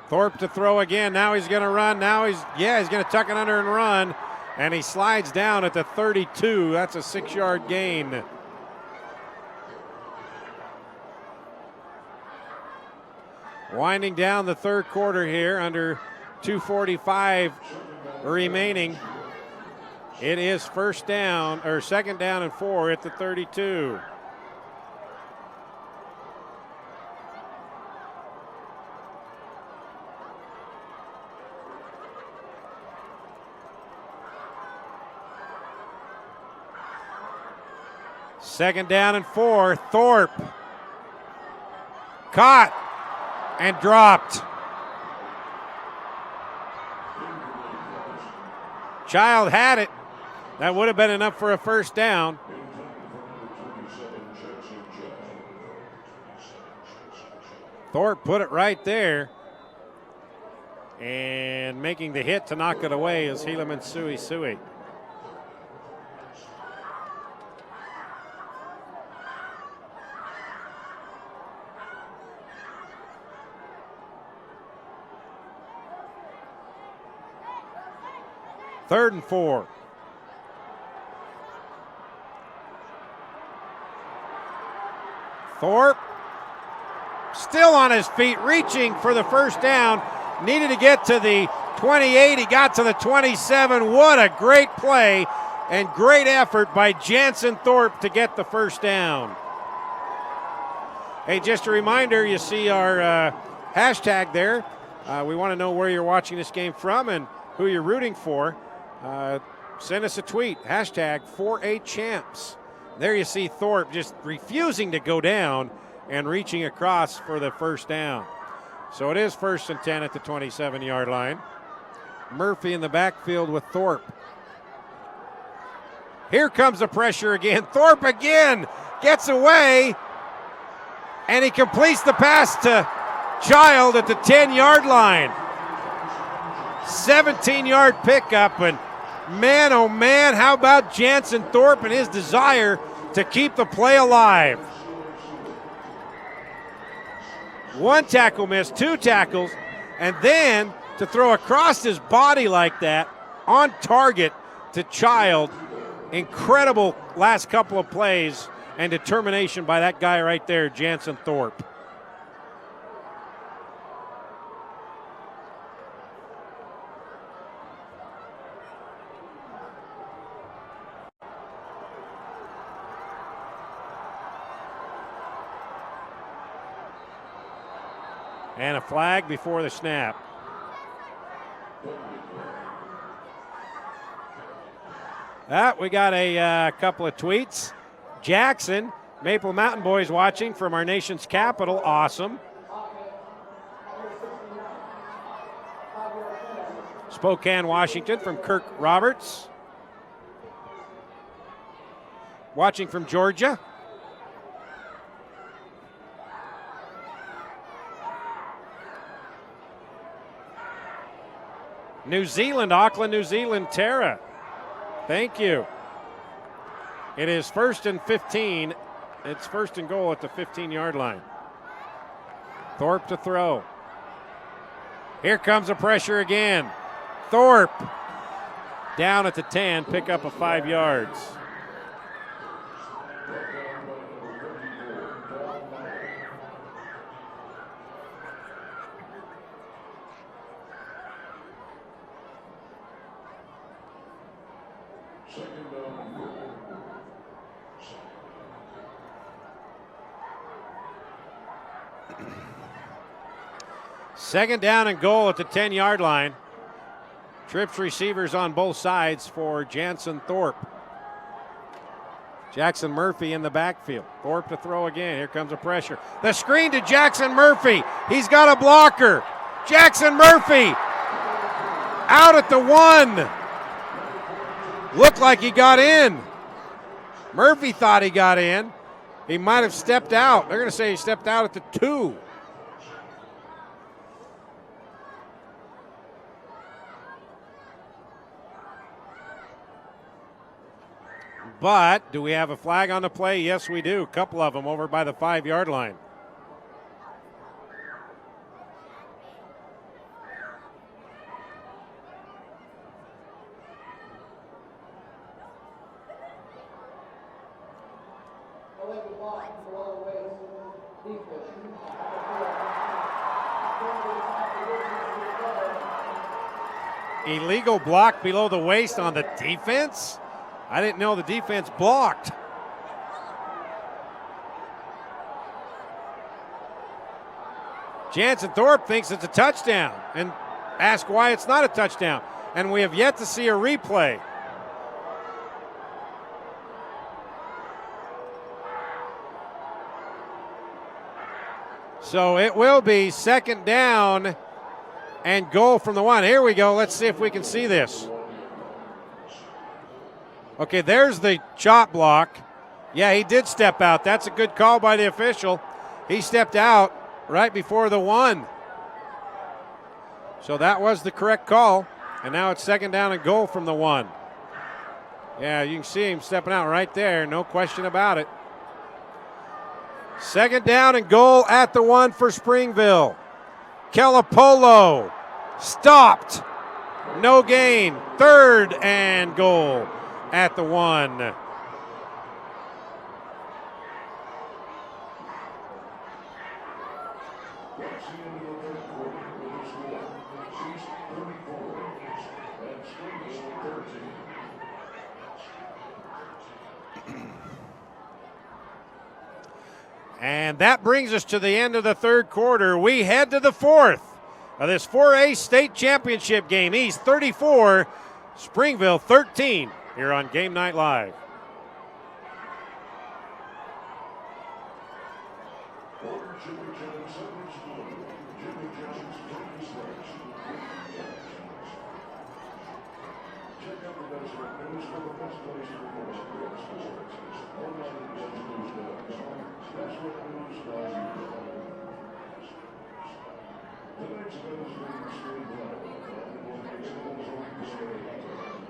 Thorpe to throw again. Now he's going to run. Now he's going to tuck it under and run, and he slides down at the 32. That's a 6-yard gain. Winding down the 3rd quarter here, under 2:45 remaining. It is 2nd down and 4 at the 32. Second down and 4. Thorpe caught and dropped. Child had it. That would have been enough for a 1st down. Thorpe put it right there. And making the hit to knock it away is Helaman Sui. Third and 4. Thorpe still on his feet, reaching for the 1st down. Needed to get to the 28. He got to the 27. What a great play and great effort by Jansen Thorpe to get the 1st down. Hey, just a reminder, you see our hashtag there. We want to know where you're watching this game from and who you're rooting for. Send us a tweet, hashtag 4A-Champs. There you see Thorpe just refusing to go down and reaching across for the 1st down. So it is 1st and 10 at the 27-yard line. Murphy in the backfield with Thorpe. Here comes the pressure again. Thorpe again gets away, and he completes the pass to Child at the 10-yard line. 17-yard pickup, and man, oh man, how about Jansen Thorpe and his desire to keep the play alive. 1 tackle miss, 2 tackles, and then to throw across his body like that on target to Child. Incredible last couple of plays and determination by that guy right there, Jansen Thorpe. And a flag before the snap. We got a couple of tweets. Jackson, Maple Mountain Boys watching from our nation's capital. Awesome. Spokane, Washington from Kirk Roberts. Watching from Georgia. New Zealand, Auckland, New Zealand, Tara. Thank you. It is 1st and 15. It's 1st and goal at the 15-yard line. Thorpe to throw. Here comes the pressure again. Thorpe down at the 10, pick up a 5 yards. Second down and goal at the 10-yard line. Trips receivers on both sides for Jansen Thorpe. Jackson Murphy in the backfield. Thorpe to throw again. Here comes the pressure. The screen to Jackson Murphy. He's got a blocker. Jackson Murphy out at the 1. Looked like he got in. Murphy thought he got in. He might have stepped out. They're going to say he stepped out at the 2. But do we have a flag on the play? Yes, we do. A couple of them over by the 5-yard line. Illegal block below the waist on the defense? I didn't know the defense blocked. Jansen Thorpe thinks it's a touchdown and asks why it's not a touchdown. And we have yet to see a replay. So it will be second down and goal from the 1. Here we go. Let's see if we can see this. Okay, there's the chop block. Yeah, he did step out. That's a good call by the official. He stepped out right before the 1. So that was the correct call. And now it's second down and goal from the 1. Yeah, you can see him stepping out right there. No question about it. Second down and goal at the 1 for Springville. Kelapolo stopped. No gain. Third and goal at the 1. And that brings us to the end of the third quarter. We head to the 4th of this 4A state championship game. East 34, Springville 13. Here on Game Night Live. Tonight's event is being streamed live and will be available for replay at live.kmsa.com.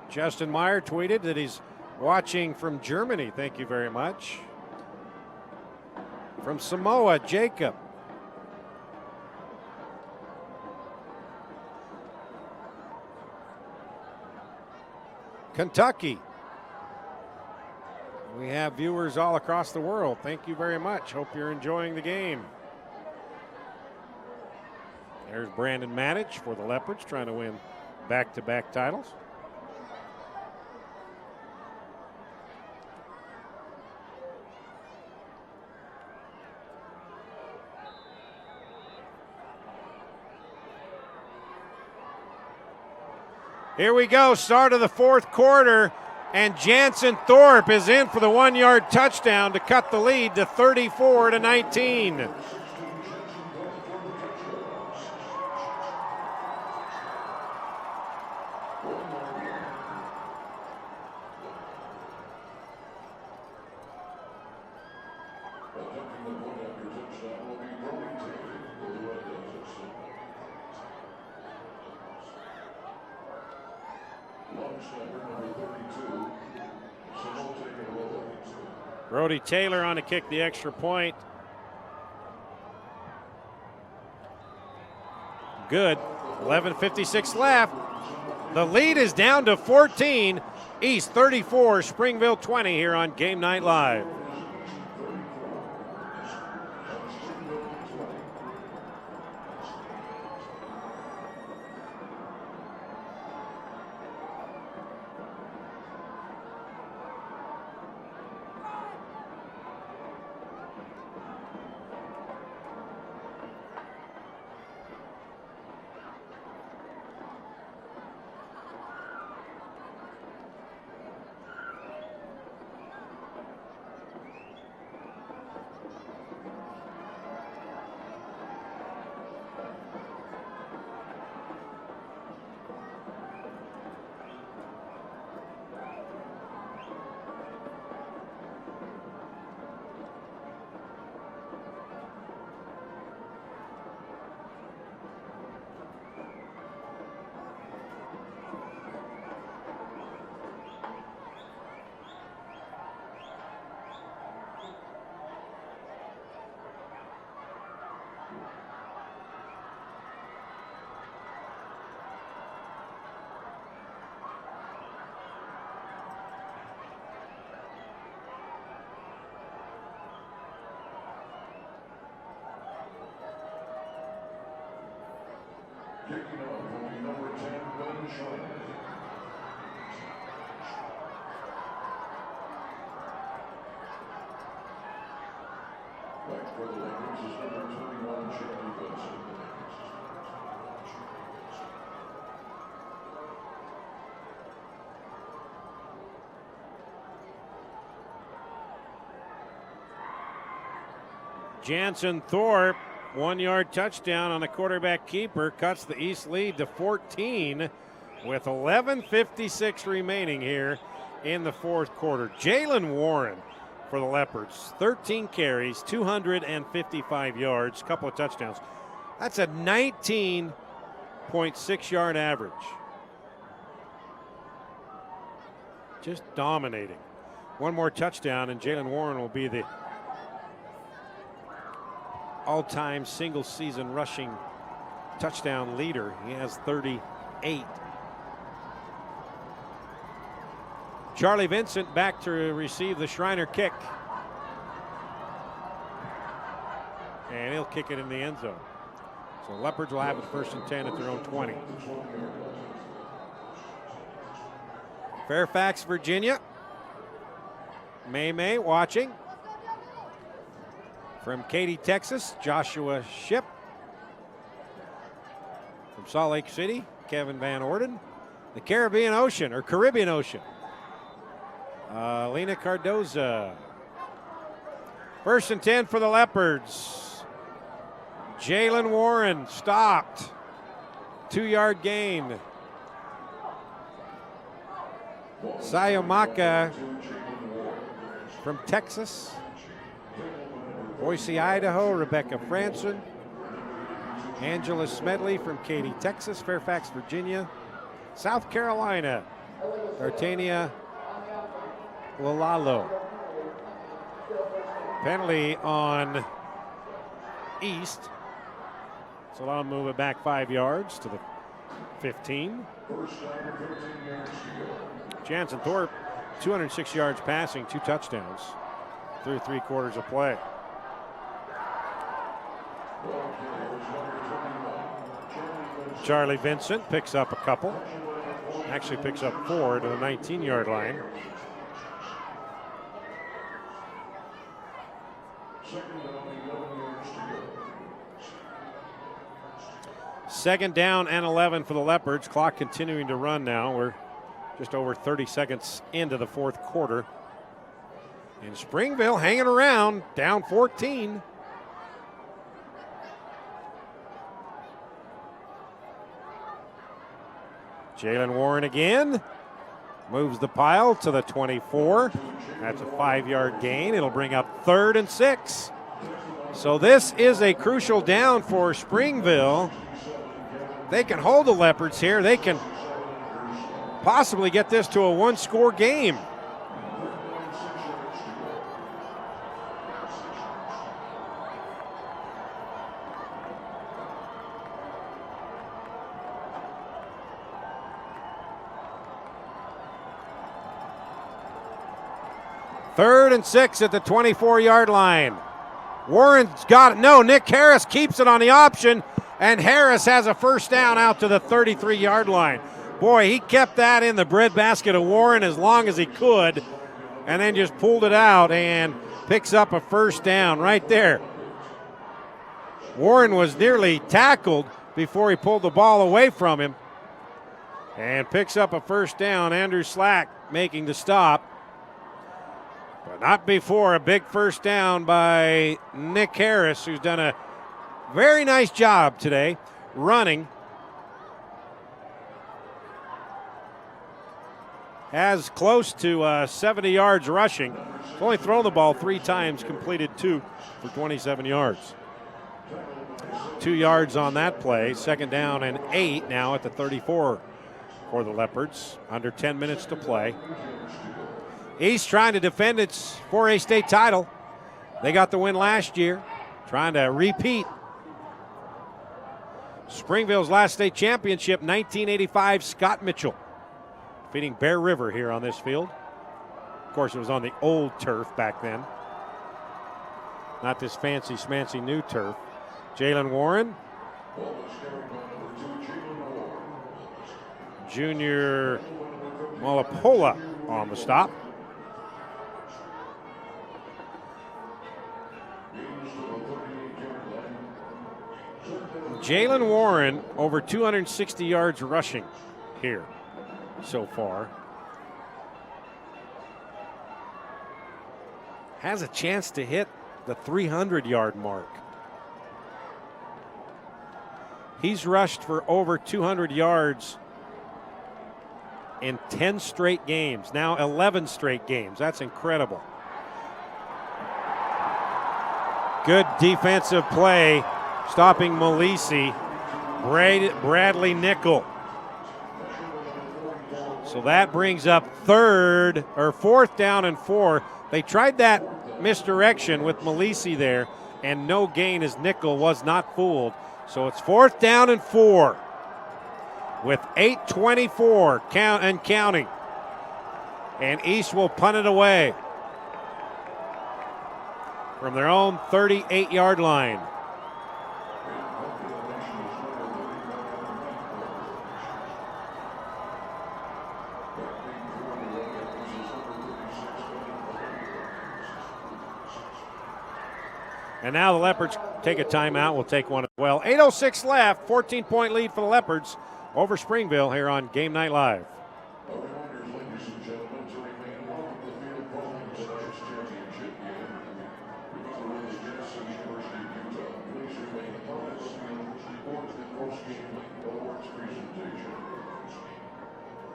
Justin Meyer tweeted that he's watching from Germany. Thank you very much. From Samoa, Jacob. Kentucky. We have viewers all across the world. Thank you very much. Hope you're enjoying the game. There's Brandon Manage for the Leopards, trying to win back-to-back titles. Here we go, start of the fourth quarter, and Jansen Thorpe is in for the 1-yard touchdown to cut the lead to 34-19. Brody Taylor on to kick the extra point. Good. 11:56 left. The lead is down to 14. East 34, Springville 20 here on Game Night Live. Kicking off will be number 10, Ben Schreiner. Back for the Lakers is number 21, Charlie Benson. Jansen Thorpe, 1-yard touchdown on a quarterback keeper, cuts the East lead to 14 with 11:56 remaining here in the fourth quarter. Jalen Warren for the Leopards, 13 carries, 255 yards, couple of touchdowns. That's a 19.6-yard average. Just dominating. One more touchdown and Jalen Warren will be the all-time single-season rushing touchdown leader. He has 38. Charlie Vincent back to receive the Schreiner kick. And he'll kick it in the end zone. So Leopards will have it first and 10 at their own 20. Fairfax, Virginia. May watching. From Katy, Texas, Joshua Ship. From Salt Lake City, Kevin Van Orden. The Caribbean Ocean. Lena Cardoza. 1st and 10 for the Leopards. Jalen Warren stopped. 2-yard gain. Sayamaka from Texas. Boise, Idaho, Rebecca Franson. Angela Smedley from Katy, Texas. Fairfax, Virginia. South Carolina, Dartania Lalalo. Penalty on East. So that'll move it back 5 yards to the 15. Jansen Thorpe, 206 yards passing, 2 touchdowns through 3 quarters of play. Charlie Vincent picks up a couple. Actually picks up 4 to the 19-yard line. Second down and 11 for the Leopards. Clock continuing to run now. We're just over 30 seconds into the 4th quarter. And Springville hanging around, down 14. Jalen Warren again. Moves the pile to the 24. That's a 5-yard gain. It'll bring up 3rd and 6. So this is a crucial down for Springville. They can hold the Leopards here. They can possibly get this to a 1-score game. Third and 6 at the 24-yard line. Warren's got it. No, Nick Harris keeps it on the option, and Harris has a first down out to the 33-yard line. Boy, he kept that in the breadbasket of Warren as long as he could, and then just pulled it out and picks up a first down right there. Warren was nearly tackled before he pulled the ball away from him and picks up a first down. Andrew Slack making the stop. But not before a big first down by Nick Harris, who's done a very nice job today running. Has close to 70 yards rushing. He's only thrown the ball 3 times, completed 2 for 27 yards. 2 yards on that play. Second down and 8 now at the 34 for the Leopards. Under 10 minutes to play. East trying to defend its 4A state title. They got the win last year, trying to repeat. Springville's last state championship, 1985, Scott Mitchell, defeating Bear River here on this field. Of course, it was on the old turf back then, not this fancy schmancy new turf. Jalen Warren, Junior Malapola on the stop. Jalen Warren over 260 yards rushing here so far. Has a chance to hit the 300-yard mark. He's rushed for over 200 yards in 10 straight games, now 11 straight games. That's incredible. Good defensive play, stopping Malisi. Bradley Nickel. So that brings up 4th down and 4. They tried that misdirection with Malisi there, and no gain as Nickel was not fooled. So it's 4th down and 4 with 8:24 count and counting. And East will punt it away from their own 38-yard line. And now the Leopards take a timeout. We'll take one as well. 8:06 left, 14-point lead for the Leopards over Springville here on Game Night Live. A reminder, ladies and gentlemen, to remain off the field following tonight's championship game. Remember, with the Kansas University of Utah, please remain on the field for the post-game awards presentation.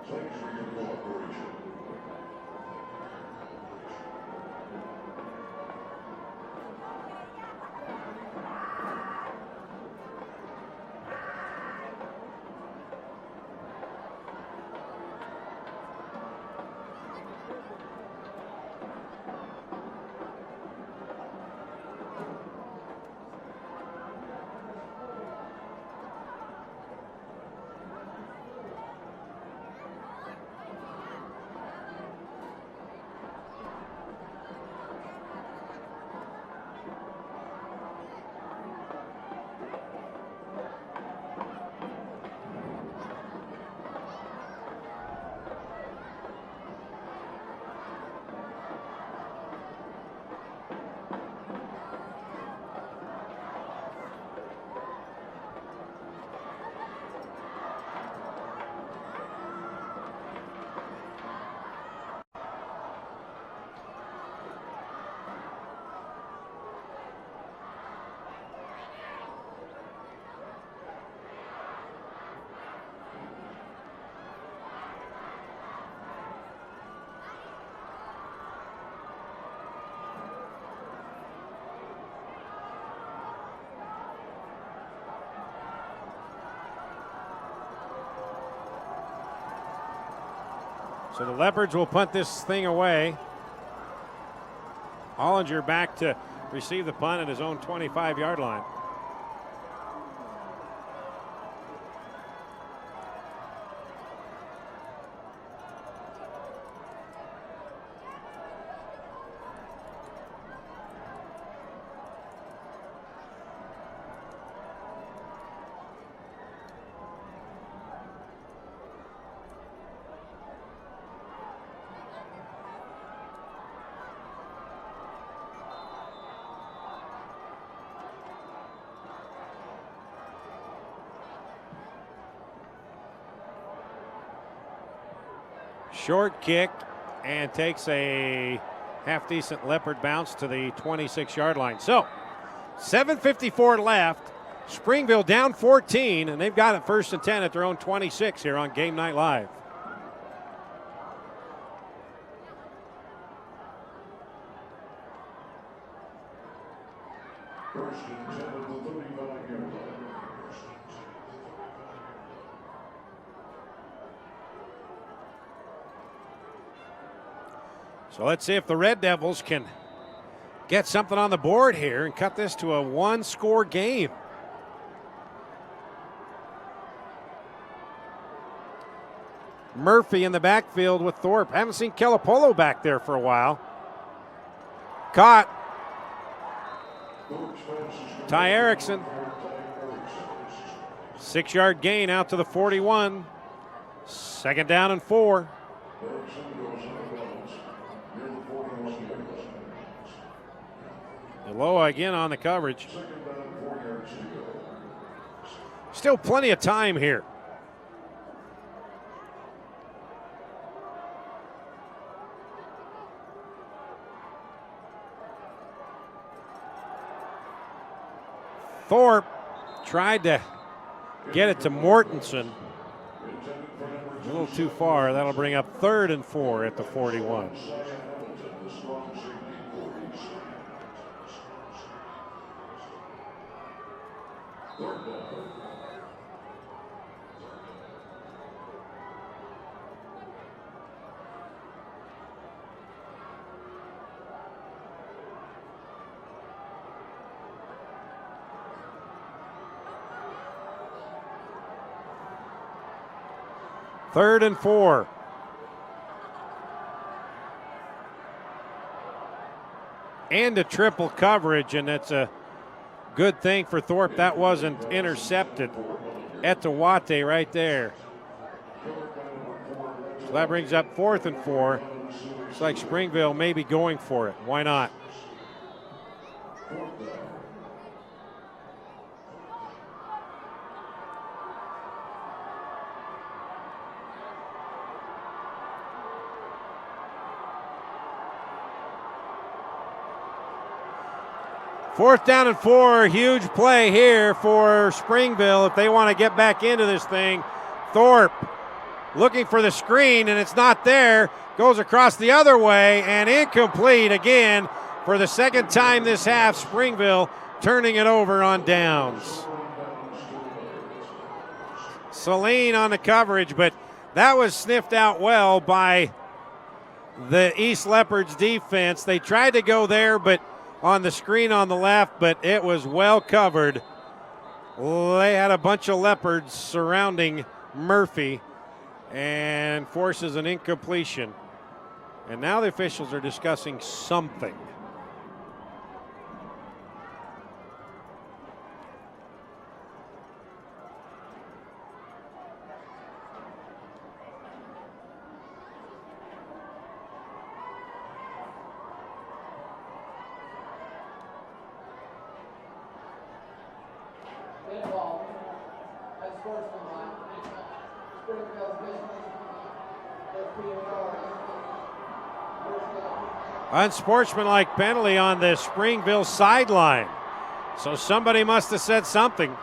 Thanks for your cooperation. So the Leopards will punt this thing away. Hollinger back to receive the punt at his own 25-yard line. Short kick and takes a half-decent Leopard bounce to the 26-yard line. So 7:54 left. Springville down 14, and they've got it 1st and 10 at their own 26 here on Game Night Live. First and 10 at the 35-yard line. So let's see if the Red Devils can get something on the board here and cut this to a one-score game. Murphy in the backfield with Thorpe. Haven't seen Kelapolo back there for a while. Caught. Ty Erickson. 6-yard gain out to the 41. 2nd down and 4. Eloa again on the coverage. Still plenty of time here. Thorpe tried to get it to Mortensen. A little too far. That'll bring up 3rd and 4 at the 41. Third and 4. And a triple coverage, and that's a good thing for Thorpe. That wasn't intercepted. Etawate right there. So that brings up 4th and 4. Looks like Springville may be going for it. Why not? 4th down and 4, huge play here for Springville if they want to get back into this thing. Thorpe looking for the screen, and it's not there. Goes across the other way, and incomplete again for the second time this half. Springville turning it over on downs. Celine on the coverage, but that was sniffed out well by the East Leopards defense. They tried to go there, but on the screen on the left, but it was well covered. They had a bunch of Leopards surrounding Murphy and forces an incompletion. And now the officials are discussing something. Unsportsmanlike penalty on the Springville sideline. So somebody must have said something.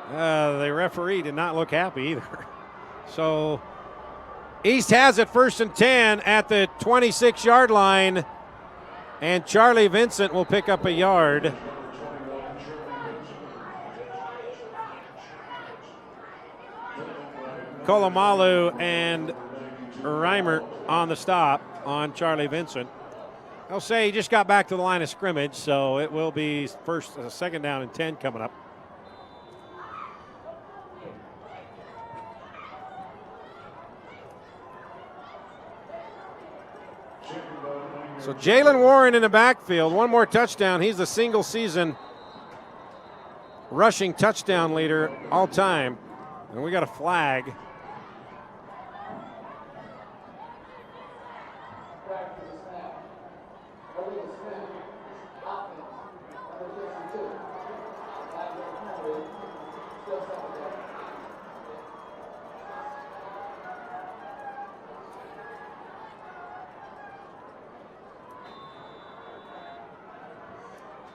The referee did not look happy either. So East has it 1st and 10 at the 26-yard line, and Charlie Vincent will pick up a yard. Kolomalu and Reimer on the stop on Charlie Vincent. I'll say he just got back to the line of scrimmage, so it will be 2nd down and 10 coming up. So Jalen Warren in the backfield, one more touchdown. He's the single season rushing touchdown leader all time. And we got a flag.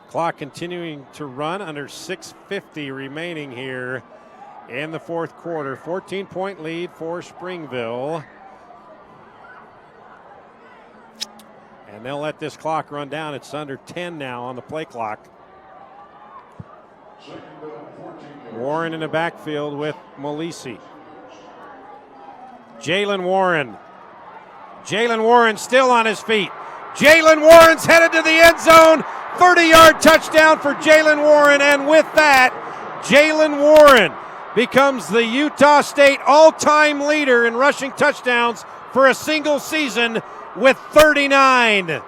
Clock continuing to run, under 6:50 remaining here in the 4th quarter. 14-point lead for Springville. And they'll let this clock run down. It's under 10 now on the play clock. Warren in the backfield with Molisi. Jalen Warren. Jalen Warren still on his feet. Jalen Warren's headed to the end zone. 30-yard touchdown for Jalen Warren, and with that, Jalen Warren becomes the Utah State all-time leader in rushing touchdowns for a single season with 39.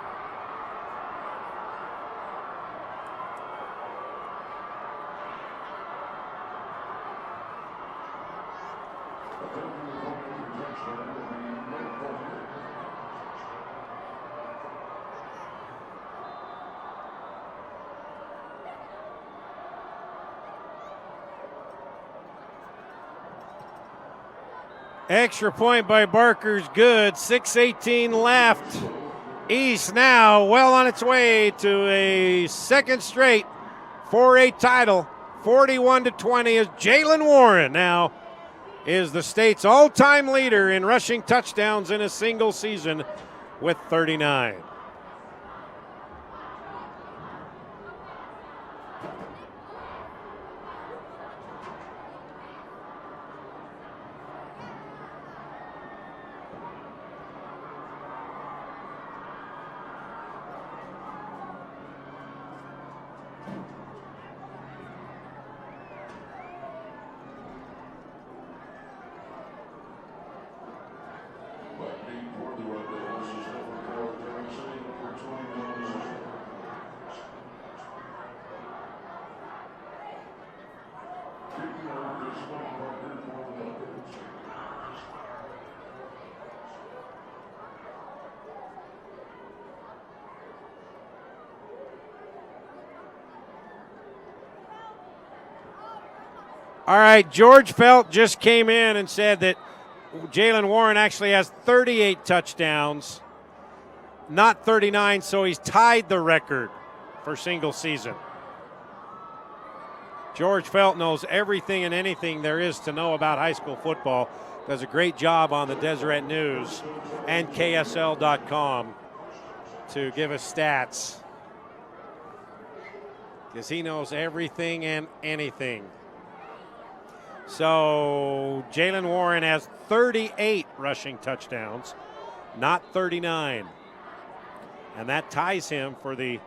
Extra point by Barker's good. 6:18 left. East now well on its way to a second straight 4A title. 41-20 as Jalen Warren now is the state's all-time leader in rushing touchdowns in a single season with 39. All right, George Felt just came in and said that Jalen Warren actually has 38 touchdowns. not 39, so he's tied the record for single season. George Felt knows everything and anything there is to know about high school football. Does a great job on the Deseret News and KSL.com to give us stats, because he knows everything and anything. So Jalen Warren has 38 rushing touchdowns, not 39. And that ties him for the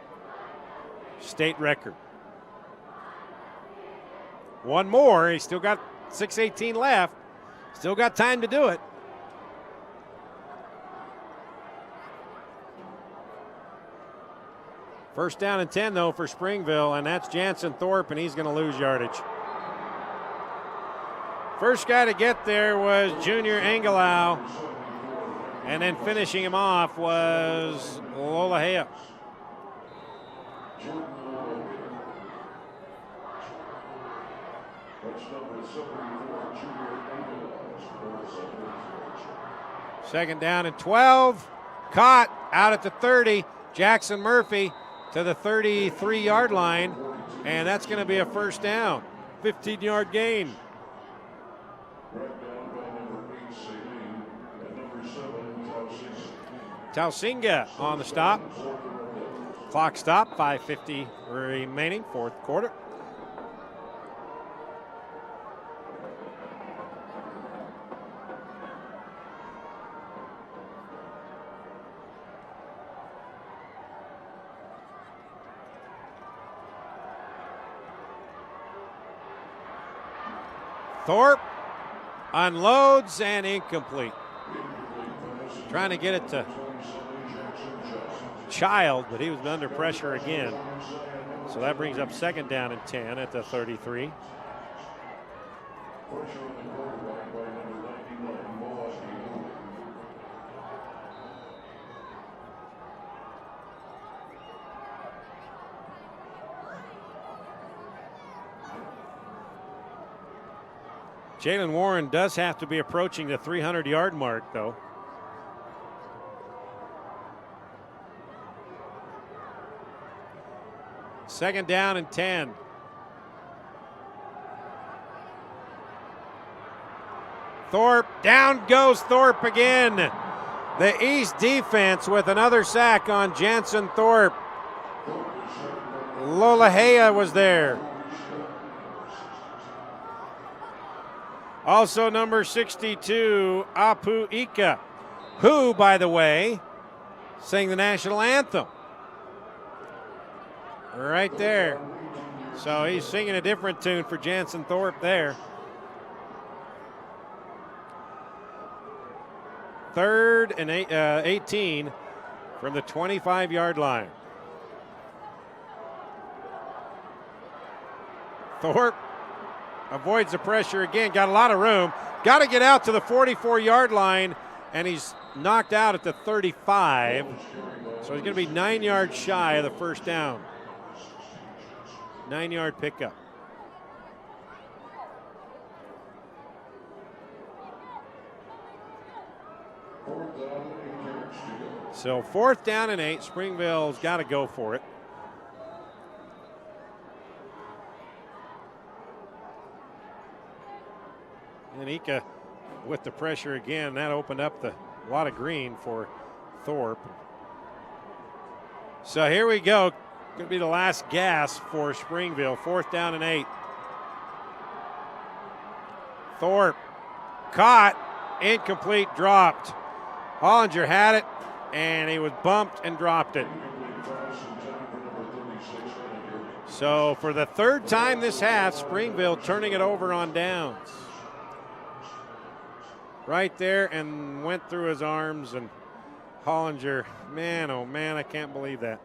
state record. One more, he's still got 6:18 left. Still got time to do it. First down and 10, though, for Springville, and that's Jansen Thorpe, and he's going to lose yardage. First guy to get there was Junior Engelau, and then finishing him off was Lolahea. Second down and 12. Caught out at the 30. Jackson Murphy to the 33-yard line, and that's going to be a first down. 15-yard gain. Tausinga on the stop. Clock stop, 5:50 remaining, fourth quarter. Thorpe unloads and incomplete. Trying to get it to Child, but he was under pressure again. So that brings up second down and 10 at the 33. Jalen Warren does have to be approaching the 300-yard mark, though. Second down and 10. Thorpe, down goes Thorpe again. The East defense with another sack on Jansen Thorpe. Lolahea was there. Also number 62, Apu Ika, who, by the way, sang the national anthem. Right there. So he's singing a different tune for Jansen Thorpe there. Third and 18 from the 25-yard line. Thorpe avoids the pressure again, got a lot of room. Got to get out to the 44-yard line, and he's knocked out at the 35. So he's going to be 9 yards shy of the first down. 9-yard pickup. So fourth down and 8. Springville's got to go for it. And Ika with the pressure again. That opened up a lot of green for Thorpe. So here we go. Going to be the last gasp for Springville. Fourth down and 8. Thorpe caught, incomplete, dropped. Hollinger had it, and he was bumped and dropped it. So for the third time this half, Springville turning it over on downs. Right there, and went through his arms, and Hollinger, man, oh man, I can't believe that.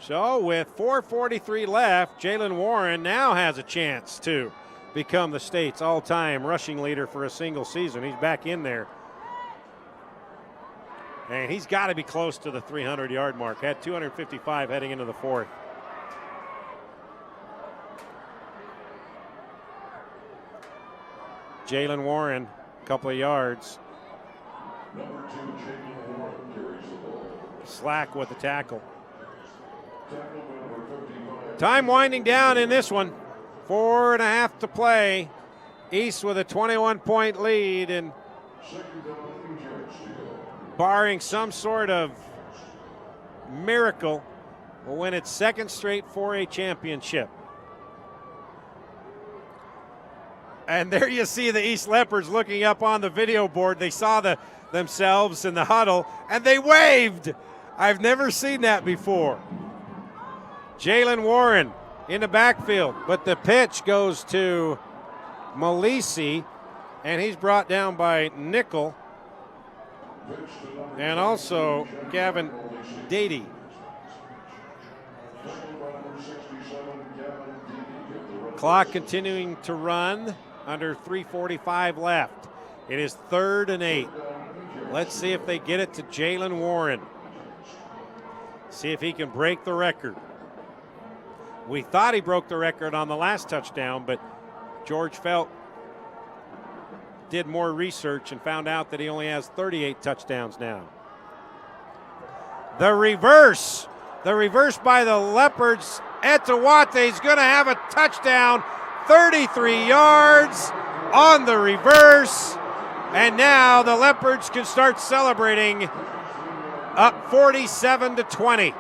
So with 4:43 left, Jalen Warren now has a chance to become the state's all-time rushing leader for a single season. He's back in there. And he's got to be close to the 300-yard mark. Had 255 heading into the fourth. Jalen Warren, a couple of yards. Number 2, Jalen Warren carries the ball. Slack with the tackle. Tackle number 55. Time winding down in this one. 4.5 to play. East with a 21-point lead, and Second down, 8 yards to go. barring some sort of miracle, will win its second straight 4A championship. And there you see the East Leopards looking up on the video board. They saw themselves in the huddle, and they waved. I've never seen that before. Jalen Warren in the backfield, but the pitch goes to Malisi, and he's brought down by Nickel and also Gavin Dady. Clock continuing to run, under 3:45 left. It is 3rd and 8. Let's see if they get it to Jalen Warren. See if he can break the record. We thought he broke the record on the last touchdown, but George Felt did more research and found out that he only has 38 touchdowns now. The reverse by the Leopards. Etawate is going to have a touchdown, 33 yards on the reverse. And now the Leopards can start celebrating, up 47-20.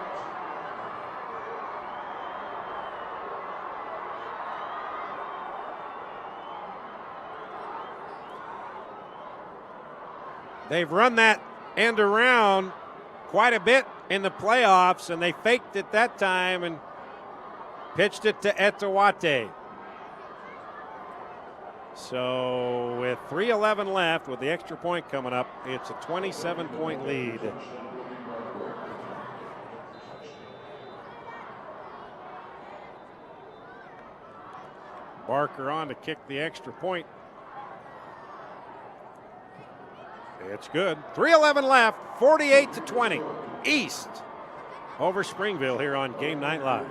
They've run that end around quite a bit in the playoffs, and they faked it that time and pitched it to Etawate. So with 3:11 left, with the extra point coming up, it's a 27-point lead. Barker on to kick the extra point. It's good. 3:11 left, 48-20. East over Springville here on Game Night Live.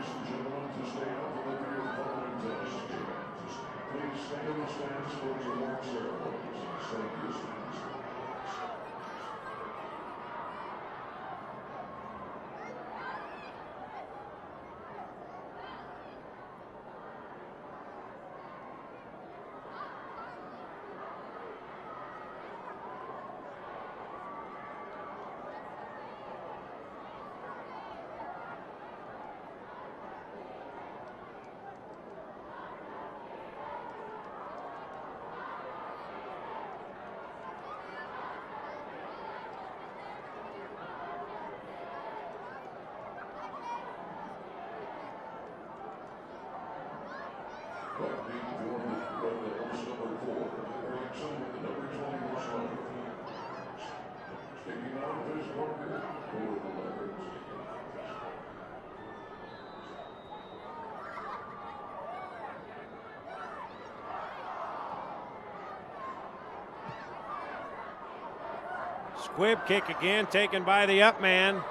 Squib kick again, taken by the up man.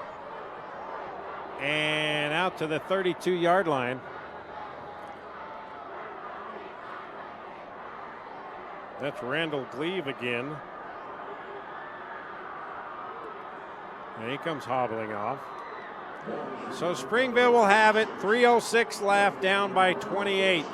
And out to the 32-yard line. That's Randall Gleave again. And he comes hobbling off. So Springville will have it. 3:06 left, down by 28.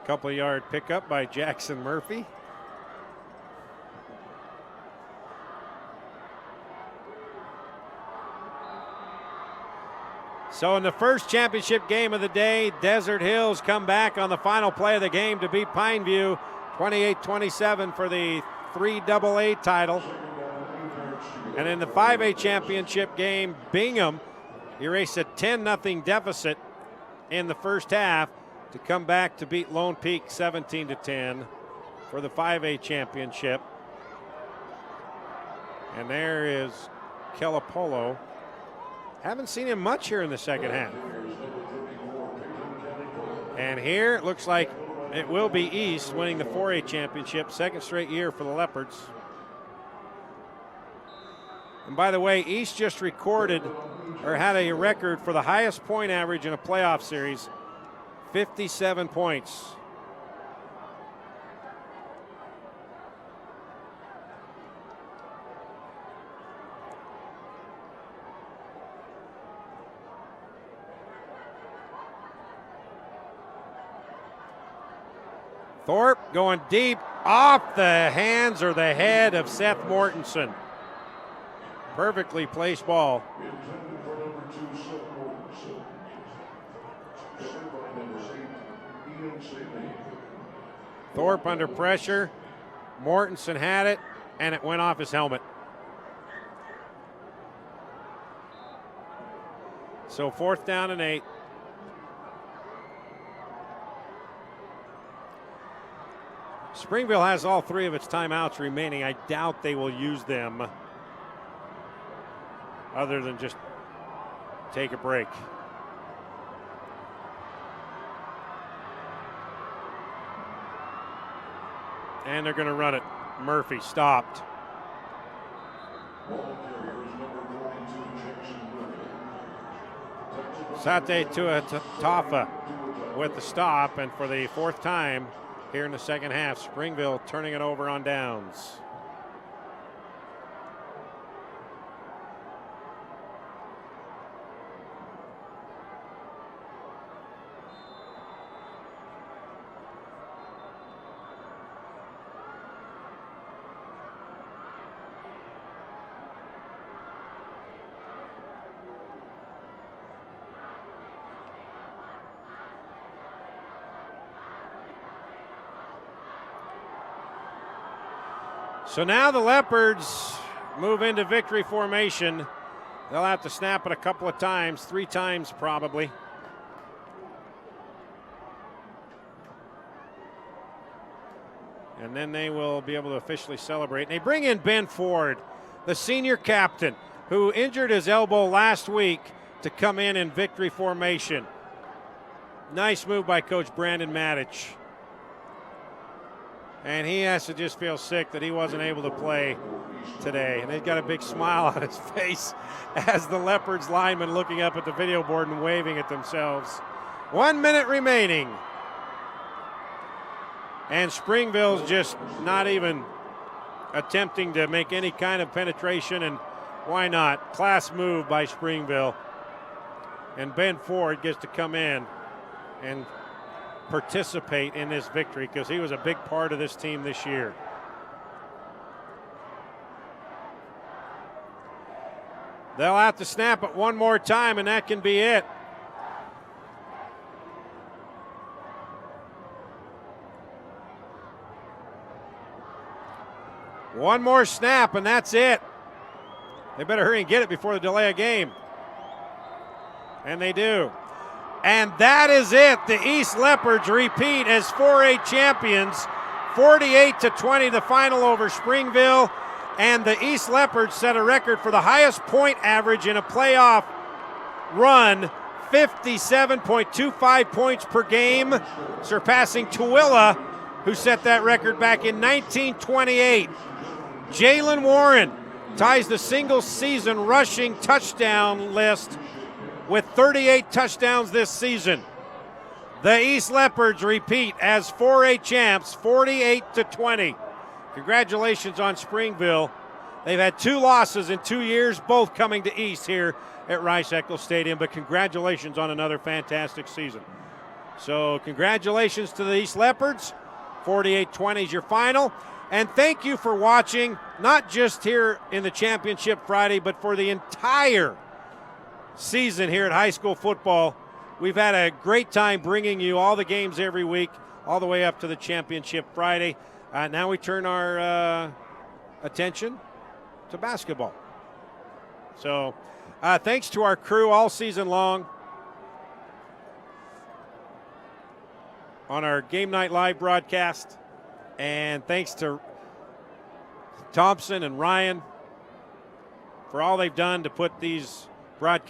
Couple yard pickup by Jackson Murphy. So in the first championship game of the day, Desert Hills come back on the final play of the game to beat Pineview 28-27 for the 3AA title. And in the 5A championship game, Bingham erased a 10-0 deficit in the first half to come back to beat Lone Peak 17-10 for the 5A championship. And there is Kelapolo Haven't seen him much here in the second half. And here it looks like it will be East winning the 4A championship, second straight year for the Leopards. And by the way, East just recorded or had a record for the highest point average in a playoff series, 57 points. Thorpe going deep off the hands or the head of Seth Mortensen. Perfectly placed ball. Thorpe under pressure. Mortensen had it, and it went off his helmet. So 4th down and 8. Springville has all 3 of its timeouts remaining. I doubt they will use them other than just take a break. And they're going to run it. Murphy stopped. Sate Tuatafa with the stop, and for the 4th time here in the second half, Springville turning it over on downs. So now the Leopards move into victory formation. They'll have to snap it a couple of times, 3 times probably. And then they will be able to officially celebrate. And they bring in Ben Ford, the senior captain, who injured his elbow last week, to come in victory formation. Nice move by Coach Brandon Matich. And he has to just feel sick that he wasn't able to play today. And they've got a big smile on his face as the Leopards lineman looking up at the video board and waving at themselves. 1 minute remaining. And Springville's just not even attempting to make any kind of penetration, and why not? Class move by Springville. And Ben Ford gets to come in and participate in this victory because he was a big part of this team this year. They'll have to snap it one more time, and that can be it. One more snap, and that's it. They better hurry and get it before the delay of game. And they do. And that is it. The East Leopards repeat as 4A champions. 48-20 the final over Springville. And the East Leopards set a record for the highest point average in a playoff run, 57.25 points per game, surpassing Tooele, who set that record back in 1928. Jalen Warren ties the single season rushing touchdown list with 38 touchdowns this season. The East Leopards repeat as 4A champs, 48-20. Congratulations on Springville. They've had 2 losses in 2 years, both coming to East here at Rice-Eccles Stadium, but congratulations on another fantastic season. So congratulations to the East Leopards. 48-20 is your final. And thank you for watching, not just here in the Championship Friday, but for the entire season here at high school football. We've had a great time bringing you all the games every week, all the way up to the Championship Friday. Now we turn our attention to basketball. So thanks to our crew all season long on our Game Night Live broadcast. And thanks to Thompson and Ryan for all they've done to put these broadcasts